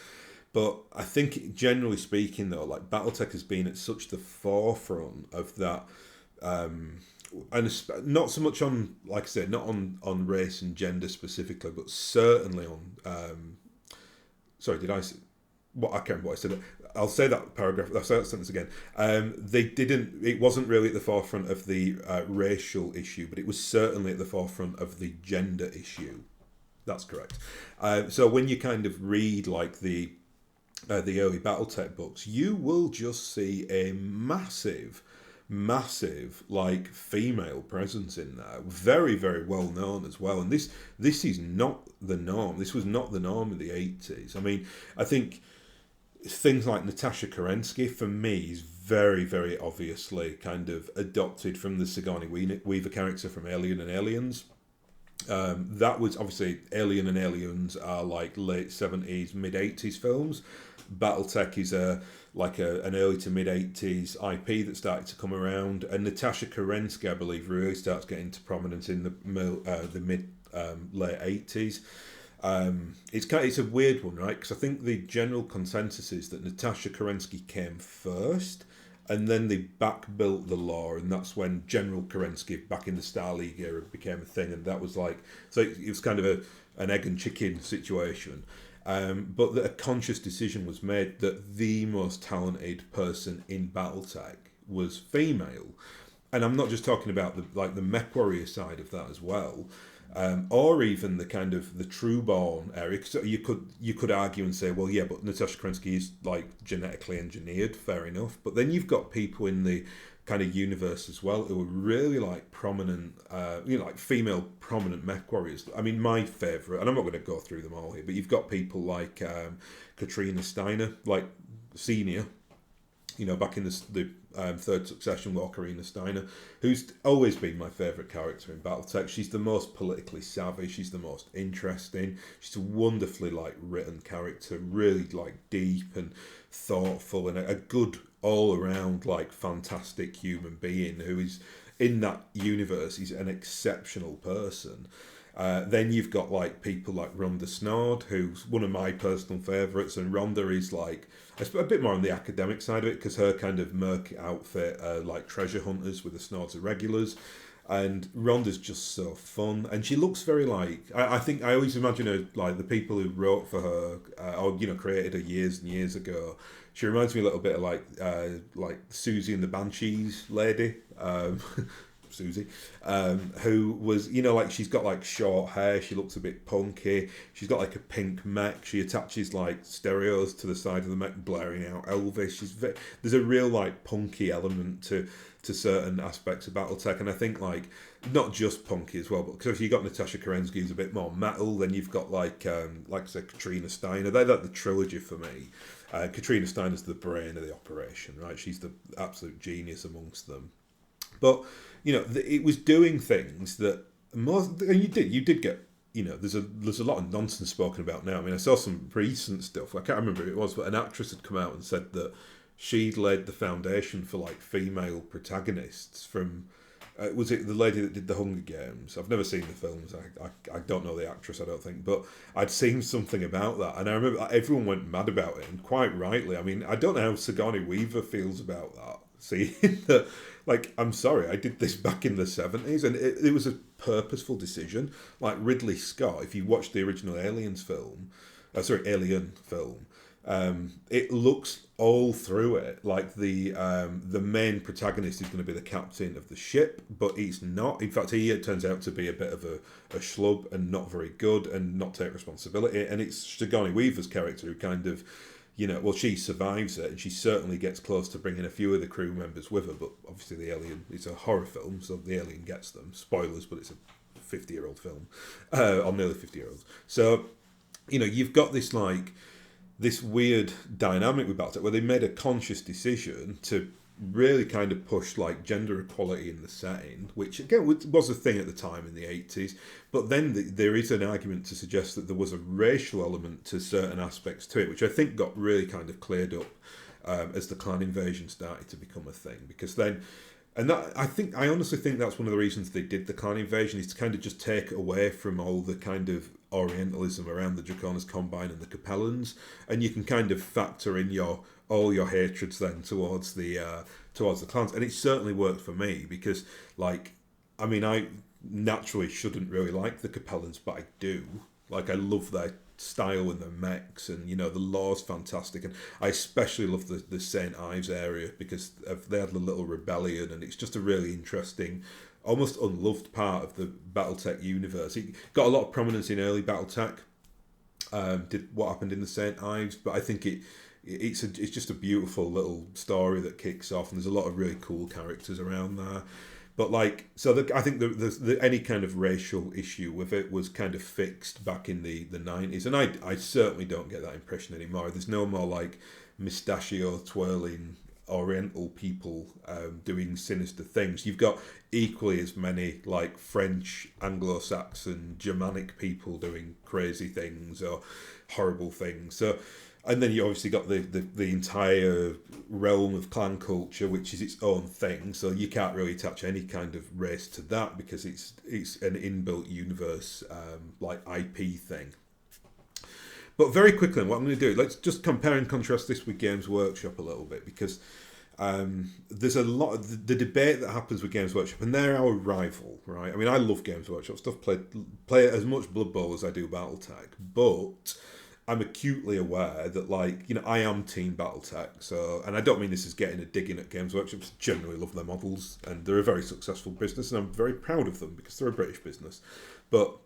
S1: But I think, generally speaking, though, like BattleTech has been at such the forefront of that, and not so much on, like I said, not on race and gender specifically, but certainly on. Sorry, did I say what? I can't remember what I said. I'll say that paragraph. I'll say that sentence again. They didn't. It wasn't really at the forefront of the racial issue, but it was certainly at the forefront of the gender issue. That's correct. So when you kind of read like the early BattleTech books, you will just see a massive like female presence in there, very very well known as well. And this is not the norm. This was not the norm in the 80s. I mean, I think things like Natasha Kerensky for me is very very obviously kind of adopted from the Sigourney Weaver character from Alien and Aliens. That was obviously Alien and Aliens are like late 70s, mid 80s films. BattleTech is an early to mid 80s IP that started to come around, and Natasha Kerensky, I believe, really starts getting to prominence in the mid late 80s. It's a weird one, right? Because I think the general consensus is that Natasha Kerensky came first, and then they back-built the lore, and that's when General Kerensky back in the Star League era became a thing, and that was like, so it was kind of an egg and chicken situation. But that a conscious decision was made that the most talented person in BattleTech was female, and I'm not just talking about the mech warrior side of that as well, or even the kind of the trueborn area. So you could argue and say, well, yeah, but Natasha Kerensky is like genetically engineered, fair enough. But then you've got people in the kind of universe as well who are really like prominent, like female prominent mech warriors. I mean, my favourite, and I'm not going to go through them all here, but you've got people like Katrina Steiner, like senior, back in the third Succession war, Karina Steiner, who's always been my favourite character in BattleTech. She's the most politically savvy, she's the most interesting, she's a wonderfully like written character, really like deep and thoughtful, and a good all around like fantastic human being who is in that universe. He's an exceptional person. Then you've got like people like Rhonda Snord, who's one of my personal favourites, and Rhonda is like a bit more on the academic side of it because her kind of merc outfit are like treasure hunters with the Snords irregulars, and Rhonda's just so fun, and she looks very like I think I always imagine her like the people who wrote for her or created her years and years ago. She reminds me a little bit of like Susie and the Banshees lady. Susie, who was, like she's got like short hair, she looks a bit punky, she's got like a pink mech, she attaches like stereos to the side of the mech blaring out Elvis. There's a real like punky element to certain aspects of BattleTech, and I think like not just punky as well, but because if you've got Natasha Kerensky who's a bit more metal, then you've got like I said, Katrina Steiner. They're like the trilogy for me. Katrina Steiner's the brain of the operation, right? She's the absolute genius amongst them. But it was doing things that most, and you did get, there's a lot of nonsense spoken about now. I mean, I saw some recent stuff. I can't remember who it was, but an actress had come out and said that she'd laid the foundation for like female protagonists from. Was it the lady that did the Hunger Games? I've never seen the films. I don't know the actress, I don't think, but I'd seen something about that, and I remember everyone went mad about it, and quite rightly. I mean, I don't know how Sigourney Weaver feels about that. Seeing that, like, I'm sorry, I did this back in the 70s, and it was a purposeful decision. Like Ridley Scott, if you watch the original Alien film, it looks all through it like the main protagonist is going to be the captain of the ship, but he's not. In fact, he turns out to be a bit of a schlub and not very good and not take responsibility. And it's Sigourney Weaver's character who kind of, she survives it, and she certainly gets close to bringing a few of the crew members with her. But obviously, the alien, it's a horror film, so the alien gets them. Spoilers, but it's a 50-year-old film, or nearly 50-year-olds. So, you've got this weird dynamic with BattleTech where they made a conscious decision to really kind of push like gender equality in the setting, which again was a thing at the time in the 80s, but then there is an argument to suggest that there was a racial element to certain aspects to it, which I think got really kind of cleared up as the clan invasion started to become a thing, because then And that I honestly think that's one of the reasons they did the clan invasion, is to kind of just take it away from all the kind of Orientalism around the Draconis Combine and the Capellans, and you can kind of factor in your all your hatreds then towards the clans, and it certainly worked for me because, like, I mean, I naturally shouldn't really like the Capellans, but I do. Like, I love their style and their mechs, and the lore's fantastic, and I especially love the St. Ives area because they had the little rebellion, and it's just a really interesting, almost unloved part of the BattleTech universe. It got a lot of prominence in early BattleTech. Did what happened in the St. Ives, but I think it's just a beautiful little story that kicks off, and there's a lot of really cool characters around there. But like, so I think the any kind of racial issue with it was kind of fixed back in the 90s, and I certainly don't get that impression anymore. There's no more like mustachio twirling Oriental people doing sinister things. You've got equally as many like French, Anglo-Saxon, Germanic people doing crazy things or horrible things. So, and then you obviously got the entire realm of clan culture, which is its own thing. So you can't really attach any kind of race to that because it's an inbuilt universe like IP thing. But very quickly, what I'm going to do, let's just compare and contrast this with Games Workshop a little bit, because there's a lot of the debate that happens with Games Workshop, and they're our rival, right? I mean, I love Games Workshop stuff, play as much Blood Bowl as I do BattleTech, but I'm acutely aware that, like, I am Team BattleTech, so, and I don't mean this as getting a dig in at Games Workshop. I generally love their models, and they're a very successful business, and I'm very proud of them because they're a British business. But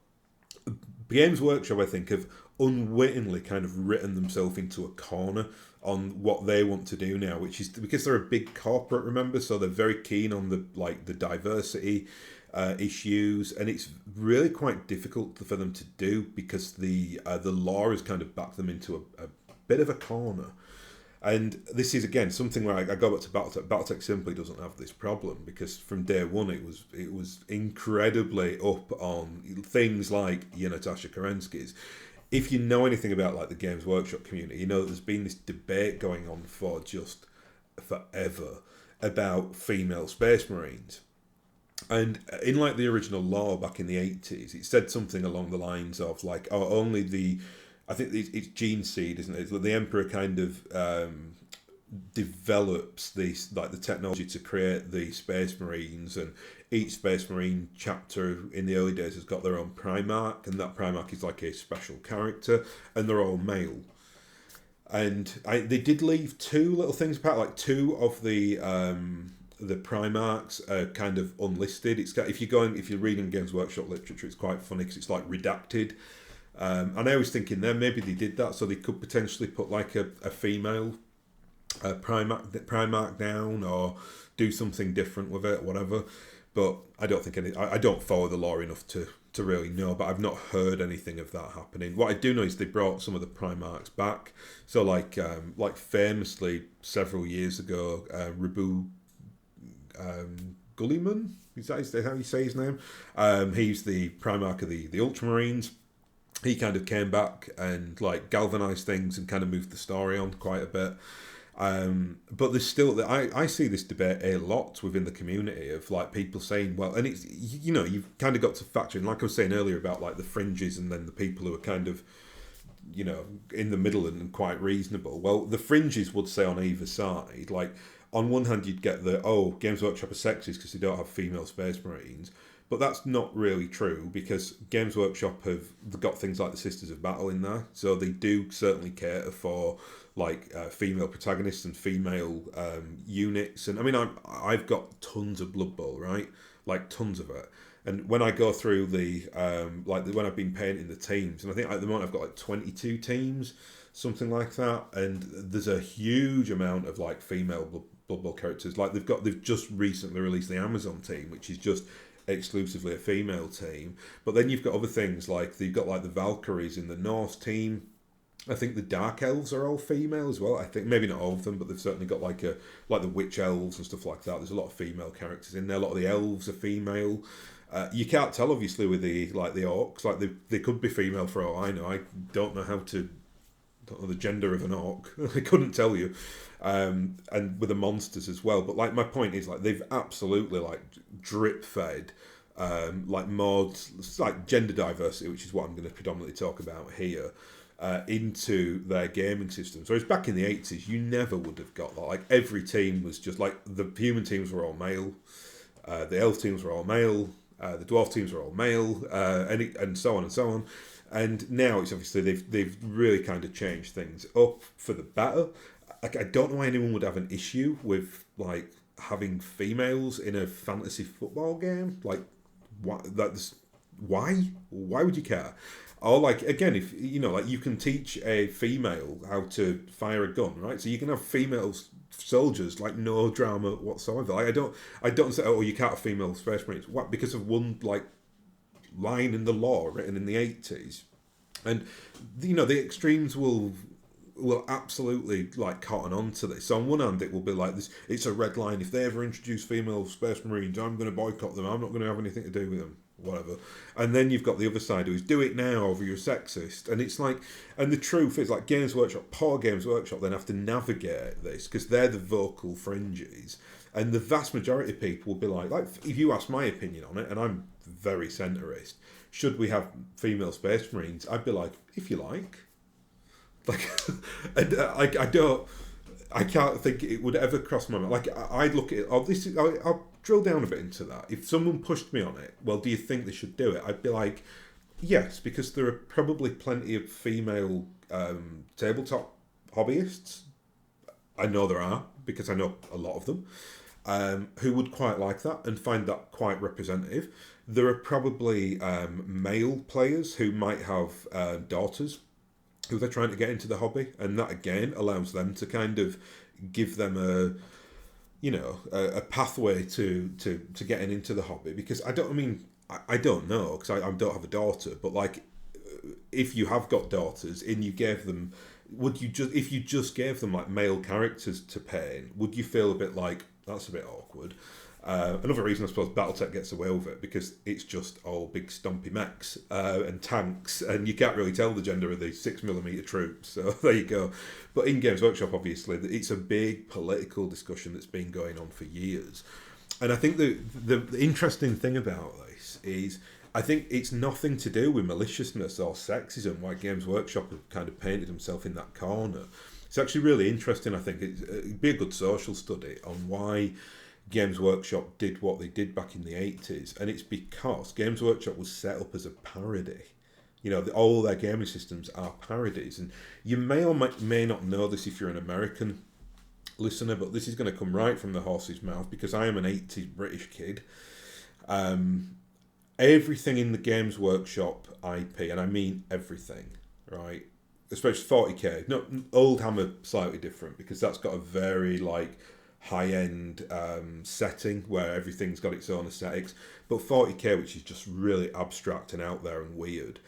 S1: Games Workshop, I think, have unwittingly kind of written themselves into a corner on what they want to do now, which is because they're a big corporate, remember, so they're very keen on the diversity issues, and it's really quite difficult for them to do because the law has kind of backed them into a bit of a corner. And this is again something where I go back to BattleTech. BattleTech simply doesn't have this problem because from day one it was incredibly up on things like Natasha Kerensky's. If you know anything about like the Games Workshop community, you know that there's been this debate going on for just forever about female Space Marines. And in like the original law back in the 80s, it said something along the lines of like, oh, only I think it's gene seed, isn't it? The Emperor kind of develops the technology to create the Space Marines, and each Space Marine chapter in the early days has got their own Primarch, and that Primarch is like a special character, and they're all male. And they did leave two little things apart, like two of the Primarchs are kind of unlisted. If you're reading Games Workshop literature, it's quite funny because it's like redacted. And I was thinking there maybe they did that so they could potentially put like a female Primarch down or do something different with it, whatever. But I don't think I don't follow the lore enough to really know, but I've not heard anything of that happening. What I do know is they brought some of the Primarchs back. So like famously several years ago, Rabu Gulliman, is that how you say his name? He's the Primarch of the Ultramarines. He kind of came back and like galvanized things and kind of moved the story on quite a bit. But there's still I see this debate a lot within the community of like people saying, well, and it's you've kind of got to factor in, like I was saying earlier about like the fringes and then the people who are kind of in the middle and quite reasonable. Well, the fringes would say on either side, like on one hand you'd get Games Workshop are sexist because they don't have female Space Marines. But that's not really true because Games Workshop have got things like the Sisters of Battle in there, so they do certainly cater for like female protagonists and female units. And I mean, I've got tons of Blood Bowl, right? Like tons of it. And when I go through when I've been painting the teams, and I think at the moment I've got like 22 teams, something like that. And there's a huge amount of like female Blood Bowl characters. Like they've just recently released the Amazon team, which is just exclusively a female team. But then you've got other things like you've got like the Valkyries in the Norse team. I think the Dark Elves are all female as well. I think maybe not all of them, but they've certainly got like the Witch Elves and stuff like that. There's a lot of female characters in there. A lot of the elves are female. You can't tell obviously with the orcs. Like they could be female for all I know. I don't know how to don't know the gender of an orc. I couldn't tell you. And with the monsters as well. But like my point is like they've absolutely like drip fed like mods, like gender diversity, which is what I'm going to predominantly talk about here, into their gaming systems. Whereas back in the 80s, you never would have got that. Like every team was just like the human teams were all male, the elf teams were all male, the dwarf teams were all male, and so on and so on. And now it's obviously they've really kind of changed things up for the better. Like I don't know why anyone would have an issue with like having females in a fantasy football game. Like, why would you care? Or like again, if you know, like you can teach a female how to fire a gun, right? So you can have female soldiers, like no drama whatsoever. Like I don't say, oh, you can't have female Space Marines. What? Because of one like line in the law written in the 80s, and you know the extremes will absolutely like cotton on to this. So on one hand it will be like this, it's a red line, if they ever introduce female Space Marines I'm going to boycott them, I'm not going to have anything to do with them, whatever. And then you've got the other side who's do it now over you're sexist. And it's like, and the truth is like Games Workshop, poor Games Workshop then have to navigate this because they're the vocal fringes, and the vast majority of people will be like if you ask my opinion on it, and I'm very centrist, should we have female Space Marines, I'd be like, if you like. Like, I can't think it would ever cross my mind. Like, I'd look at it, I'll drill down a bit into that. If someone pushed me on it, well, do you think they should do it? I'd be like, yes, because there are probably plenty of female tabletop hobbyists. I know there are, because I know a lot of them, who would quite like that and find that quite representative. There are probably male players who might have daughters who they're trying to get into the hobby, and that again allows them to kind of give them a pathway to getting into the hobby. Because I don't know, because I don't have a daughter, but like if you have got daughters and you gave them, if you just gave them like male characters to paint, would you feel a bit like that's a bit awkward? Another reason I suppose BattleTech gets away with it, because it's just all big stumpy mechs and tanks, and you can't really tell the gender of the 6mm troops, so there you go. But in Games Workshop, obviously, it's a big political discussion that's been going on for years. And I think the interesting thing about this is, I think it's nothing to do with maliciousness or sexism, why Games Workshop have kind of painted himself in that corner. It's actually really interesting, I think. It'd be a good social study on why Games Workshop did what they did back in the 80s, and it's because Games Workshop was set up as a parody. You know, all their gaming systems are parodies, and you may or may not know this if you're an American listener, but this is going to come right from the horse's mouth because I am an 80s British kid. Everything in the Games Workshop IP, and I mean everything, right? Especially 40k. No, Old Hammer slightly different because that's got a very like high-end setting where everything's got its own aesthetics, but 40k, which is just really abstract and out there and weird.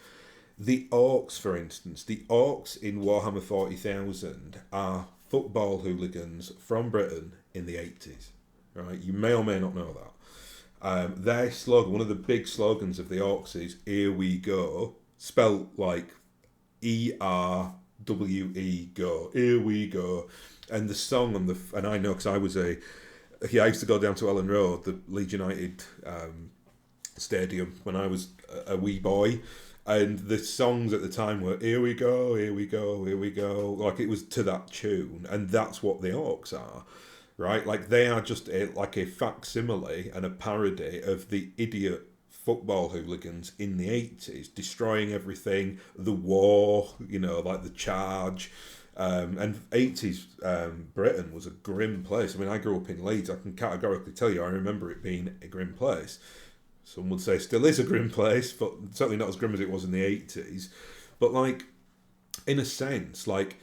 S1: The orcs, for instance, the orcs in Warhammer 40,000 are football hooligans from Britain in the 80s, right? You may or may not know that. Their slogan, one of the big slogans of the orcs is "Here we go," spelt like ERWE go. Here we go. And the song on and I know because I used to go down to Ellen Road, the Leeds United stadium, when I was a wee boy, and the songs at the time were "Here we go, here we go, here we go," like it was to that tune, and that's what the orcs are, right? Like they are just like a facsimile and a parody of the idiot football hooligans in the 80s, destroying everything, the war, you know, like the charge. And 80s Britain was a grim place. I mean, I grew up in Leeds. I can categorically tell you I remember it being a grim place. Some would say still is a grim place, but certainly not as grim as it was in the 80s. But like, in a sense, like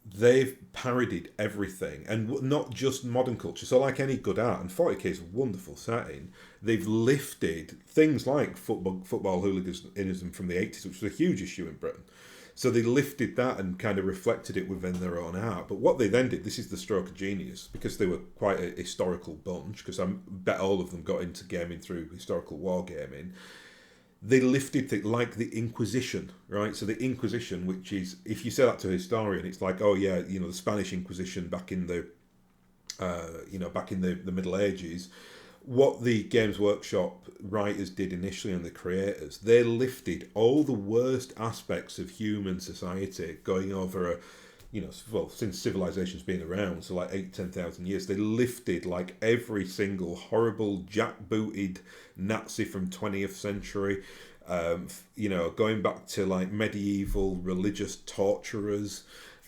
S1: they've parodied everything, and not just modern culture. So like any good art, and 40k is a wonderful setting, they've lifted things like football hooliganism from the 80s, which was a huge issue in Britain. So they lifted that and kind of reflected it within their own art. But what they then did, this is the stroke of genius, because they were quite a historical bunch, because I bet all of them got into gaming through historical wargaming. they lifted things like the Inquisition, right? So the Inquisition, which is, if you say that to a historian, it's like, oh yeah, you know, the Spanish Inquisition back in the, back in the Middle Ages. What the Games Workshop writers did initially and the creators, they lifted all the worst aspects of human society going over a, well, since civilization's been around, so like 8,000 to 10,000 years, they lifted like every single horrible jackbooted Nazi from 20th century, going back to like medieval religious torturers,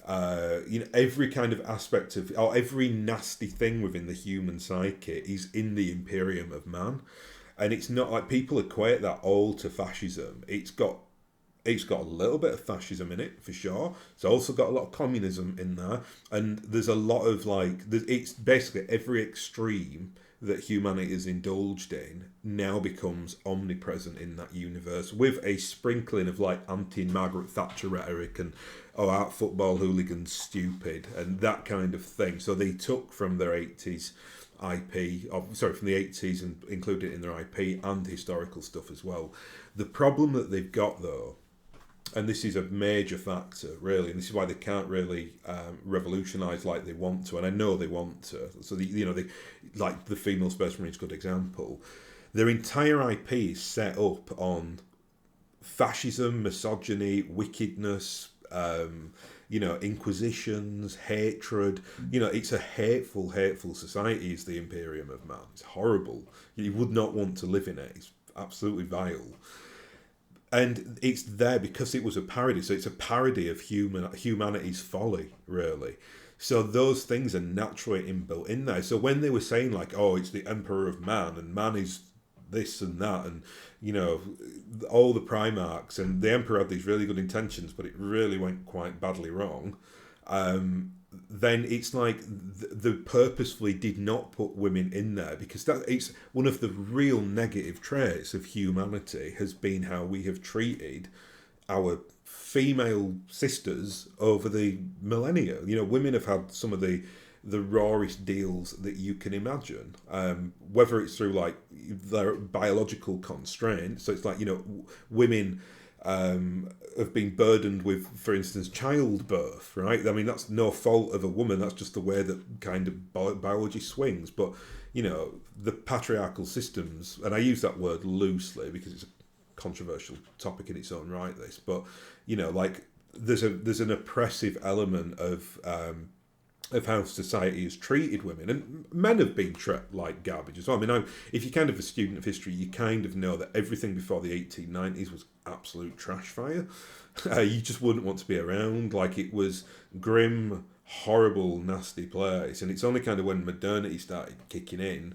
S1: every kind of aspect of, or every nasty thing within the human psyche is in the Imperium of Man. And it's not like people equate that all to fascism. It's got a little bit of fascism in it, for sure. It's also got a lot of communism in there. And there's a lot of it's basically every extreme that humanity is indulged in now becomes omnipresent in that universe, with a sprinkling of like anti-Margaret Thatcher rhetoric and, oh, aren't football hooligans stupid, and that kind of thing. So they took from their 80s IP, from the 80s, and included it in their IP and historical stuff as well. The problem that they've got, though, and this is a major factor, really, and this is why they can't really revolutionise like they want to, and I know they want to. So like the female Space Marine is a good example. Their entire IP is set up on fascism, misogyny, wickedness, inquisitions, hatred. It's a hateful society. Is the Imperium of Man? It's horrible. You would not want to live in it. It's absolutely vile. And it's there because it was a parody. So it's a parody of humanity's folly, really. So those things are naturally inbuilt in there. So when they were saying like, oh, it's the Emperor of Man, and man is this and that, and all the Primarchs, and the Emperor had these really good intentions, but it really went quite badly wrong. Then it's like the purposefully did not put women in there, because it's one of the real negative traits of humanity has been how we have treated our female sisters over the millennia. Women have had some of the rawest deals that you can imagine, whether it's through like their biological constraints. So it's like, women have been burdened with, for instance, childbirth, right? I mean, that's no fault of a woman. That's just the way that kind of biology swings. But, the patriarchal systems, and I use that word loosely because it's a controversial topic in its own right, this, but, there's an oppressive element of how society has treated women, and men have been treated like garbage as well. I mean, if you're kind of a student of history, you kind of know that everything before the 1890s was absolute trash fire. You just wouldn't want to be around. Like, it was grim, horrible, nasty place, and it's only kind of when modernity started kicking in,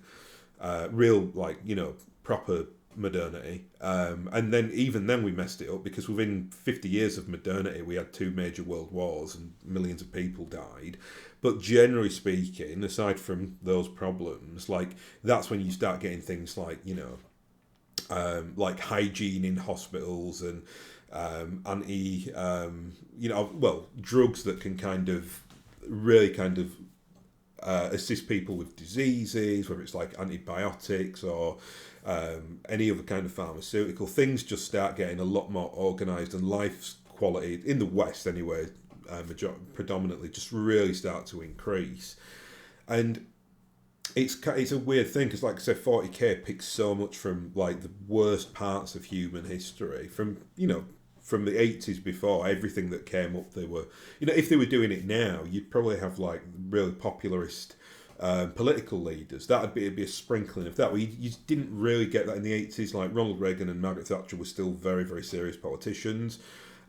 S1: proper modernity, and then even then we messed it up, because within 50 years of modernity we had 2 major world wars and millions of people died. But generally speaking, aside from those problems, like, that's when you start getting things like like hygiene in hospitals and drugs that can kind of really kind of assist people with diseases, whether it's like antibiotics or any other kind of pharmaceutical. Things just start getting a lot more organised, and life's quality, in the West anyway, predominantly, just really start to increase. And it's a weird thing, because, like I said, 40k picks so much from like the worst parts of human history, from from the 80s before. Everything that came up, they were, if they were doing it now, you'd probably have like really popularist political leaders. It'd be a sprinkling of that. You didn't really get that in the 80s. Like, Ronald Reagan and Margaret Thatcher were still very, very serious politicians.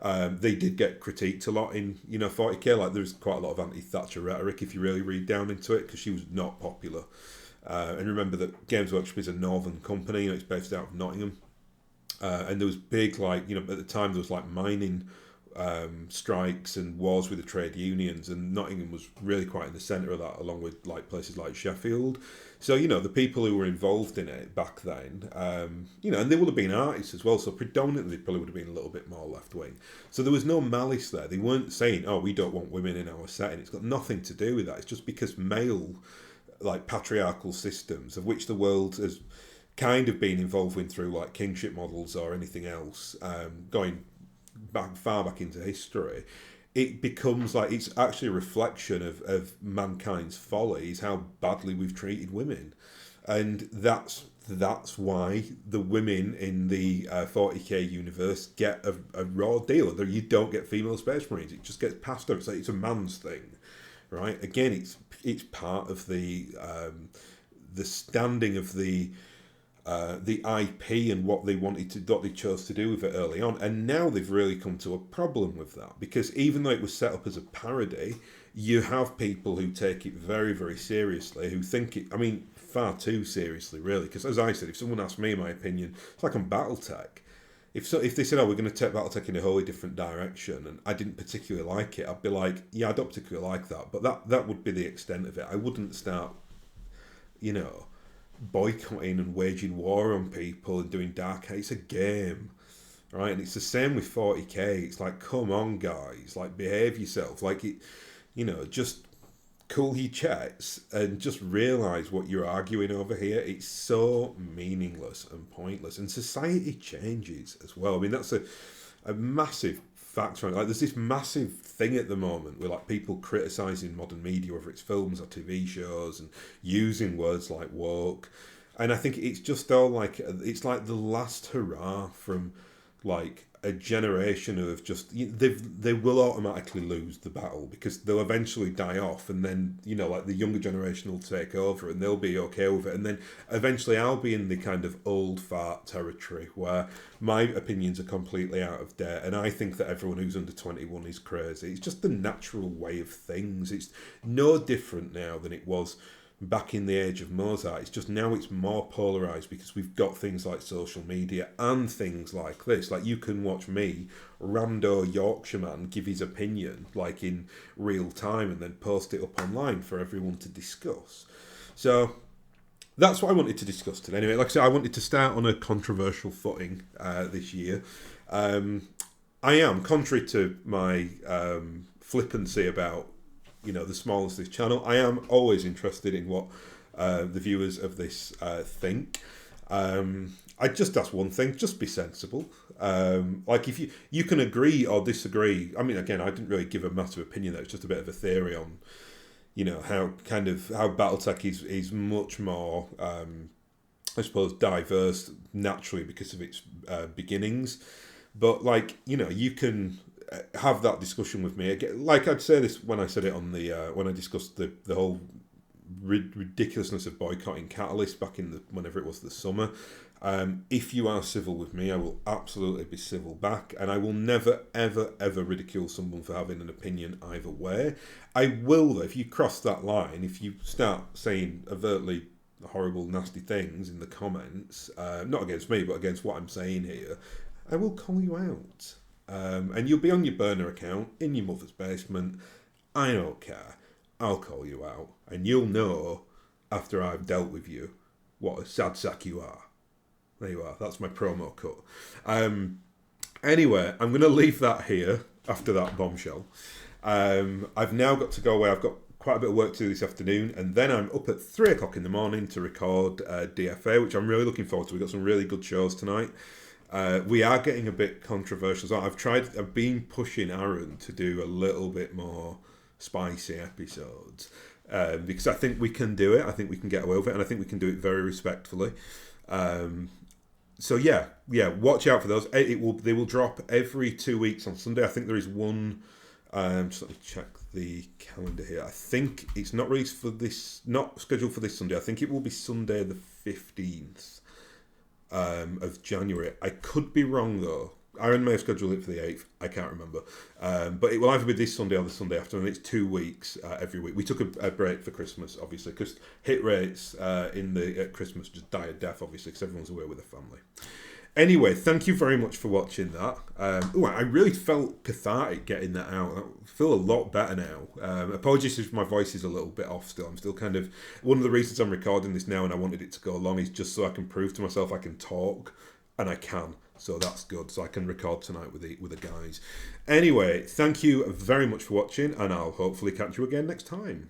S1: They did get critiqued a lot in 40k. Like, there's quite a lot of anti-Thatcher rhetoric if you really read down into it, because she was not popular. And remember that Games Workshop is a northern company. It's based out of Nottingham, and there was big, like, at the time there was like mining strikes and wars with the trade unions, and Nottingham was really quite in the centre of that, along with like places like Sheffield. So the people who were involved in it back then, and they would have been artists as well, so predominantly they probably would have been a little bit more left wing. So there was no malice there. They weren't saying, oh, we don't want women in our setting. It's got nothing to do with that. It's just because male, like, patriarchal systems, of which the world has kind of been involved in through like kingship models or anything else, going back far back into history, it becomes like it's actually a reflection of mankind's folly, is how badly we've treated women. And that's why the women in the 40k universe get a raw deal. You don't get female space marines. It just gets passed over. It's a man's thing, right? Again, it's part of the standing of the IP and what they chose to do with it early on. And now they've really come to a problem with that, because even though it was set up as a parody, you have people who take it very, very seriously, who think it, I mean, far too seriously, really. Because as I said, if someone asked me my opinion, it's like on BattleTech. If they said, oh, we're going to take BattleTech in a wholly different direction, and I didn't particularly like it, I'd be like, yeah, I don't particularly like that. But that would be the extent of it. I wouldn't start, boycotting and waging war on people and doing dark hate. It's a game, right? And it's the same with 40k. It's like, come on, guys, like, behave yourself, like it, just cool your checks and just realize what you're arguing over here. It's so meaningless and pointless, and society changes as well. I mean, that's a massive factor. Like, there's this massive thing at the moment with like people criticizing modern media, whether it's films or TV shows, and using words like woke. And I think it's just all like, it's like the last hurrah from like a generation of just, they will automatically lose the battle, because they'll eventually die off, and then like the younger generation will take over and they'll be okay with it, and then eventually I'll be in the kind of old fart territory where my opinions are completely out of date, and I think that everyone who's under 21 is crazy. It's just the natural way of things. It's no different now than it was back in the age of Mozart. It's just now it's more polarised, because we've got things like social media and things like this. Like, you can watch me, rando Yorkshireman, give his opinion like in real time and then post it up online for everyone to discuss. So that's what I wanted to discuss today. Anyway, like I said, I wanted to start on a controversial footing this year. I am, contrary to my flippancy about the smallness of this channel, I am always interested in what the viewers of this think. I just ask one thing: just be sensible. Like, if you can agree or disagree. I mean, again, I didn't really give a massive opinion. That was just a bit of a theory on, how BattleTech is much more, I suppose, diverse naturally because of its beginnings. But like, you can have that discussion with me. Like, I'd say this when I said it on the when I discussed the whole ridiculousness of boycotting Catalyst back in whenever it was the summer. If you are civil with me, I will absolutely be civil back, and I will never, ever, ever ridicule someone for having an opinion either way. I will, though, if you cross that line, if you start saying overtly horrible, nasty things in the comments, not against me, but against what I'm saying here, I will call you out. And you'll be on your burner account in your mother's basement. I don't care. I'll call you out, and you'll know after I've dealt with you what a sad sack you are. There you are. That's my promo cut. Anyway, I'm going to leave that here after that bombshell. I've now got to go away. I've got quite a bit of work to do this afternoon, and then I'm up at 3 o'clock in the morning to record DFA, which I'm really looking forward to. We've got some really good shows tonight. We are getting a bit controversial. So I've been pushing Aaron to do a little bit more spicy episodes, because I think we can do it. I think we can get away with it, and I think we can do it very respectfully. So yeah, watch out for those. They will drop every 2 weeks on Sunday. I think there is one. Just let me check the calendar here. I think it's not released for this, not scheduled for this Sunday. I think it will be Sunday the 15th of January. I could be wrong though. Aaron may have scheduled it for the 8th. I can't remember. But it will either be this Sunday or the Sunday after, and it's 2 weeks every week. We took a break for Christmas, obviously, because hit rates at Christmas just die a death, obviously, because everyone's away with their family. Anyway, thank you very much for watching that. I really felt cathartic getting that out. I feel a lot better now. Apologies if my voice is a little bit off still. I'm still kind of... One of the reasons I'm recording this now and I wanted it to go long is just so I can prove to myself I can talk, and I can. So that's good. So I can record tonight with the guys. Anyway, thank you very much for watching, and I'll hopefully catch you again next time.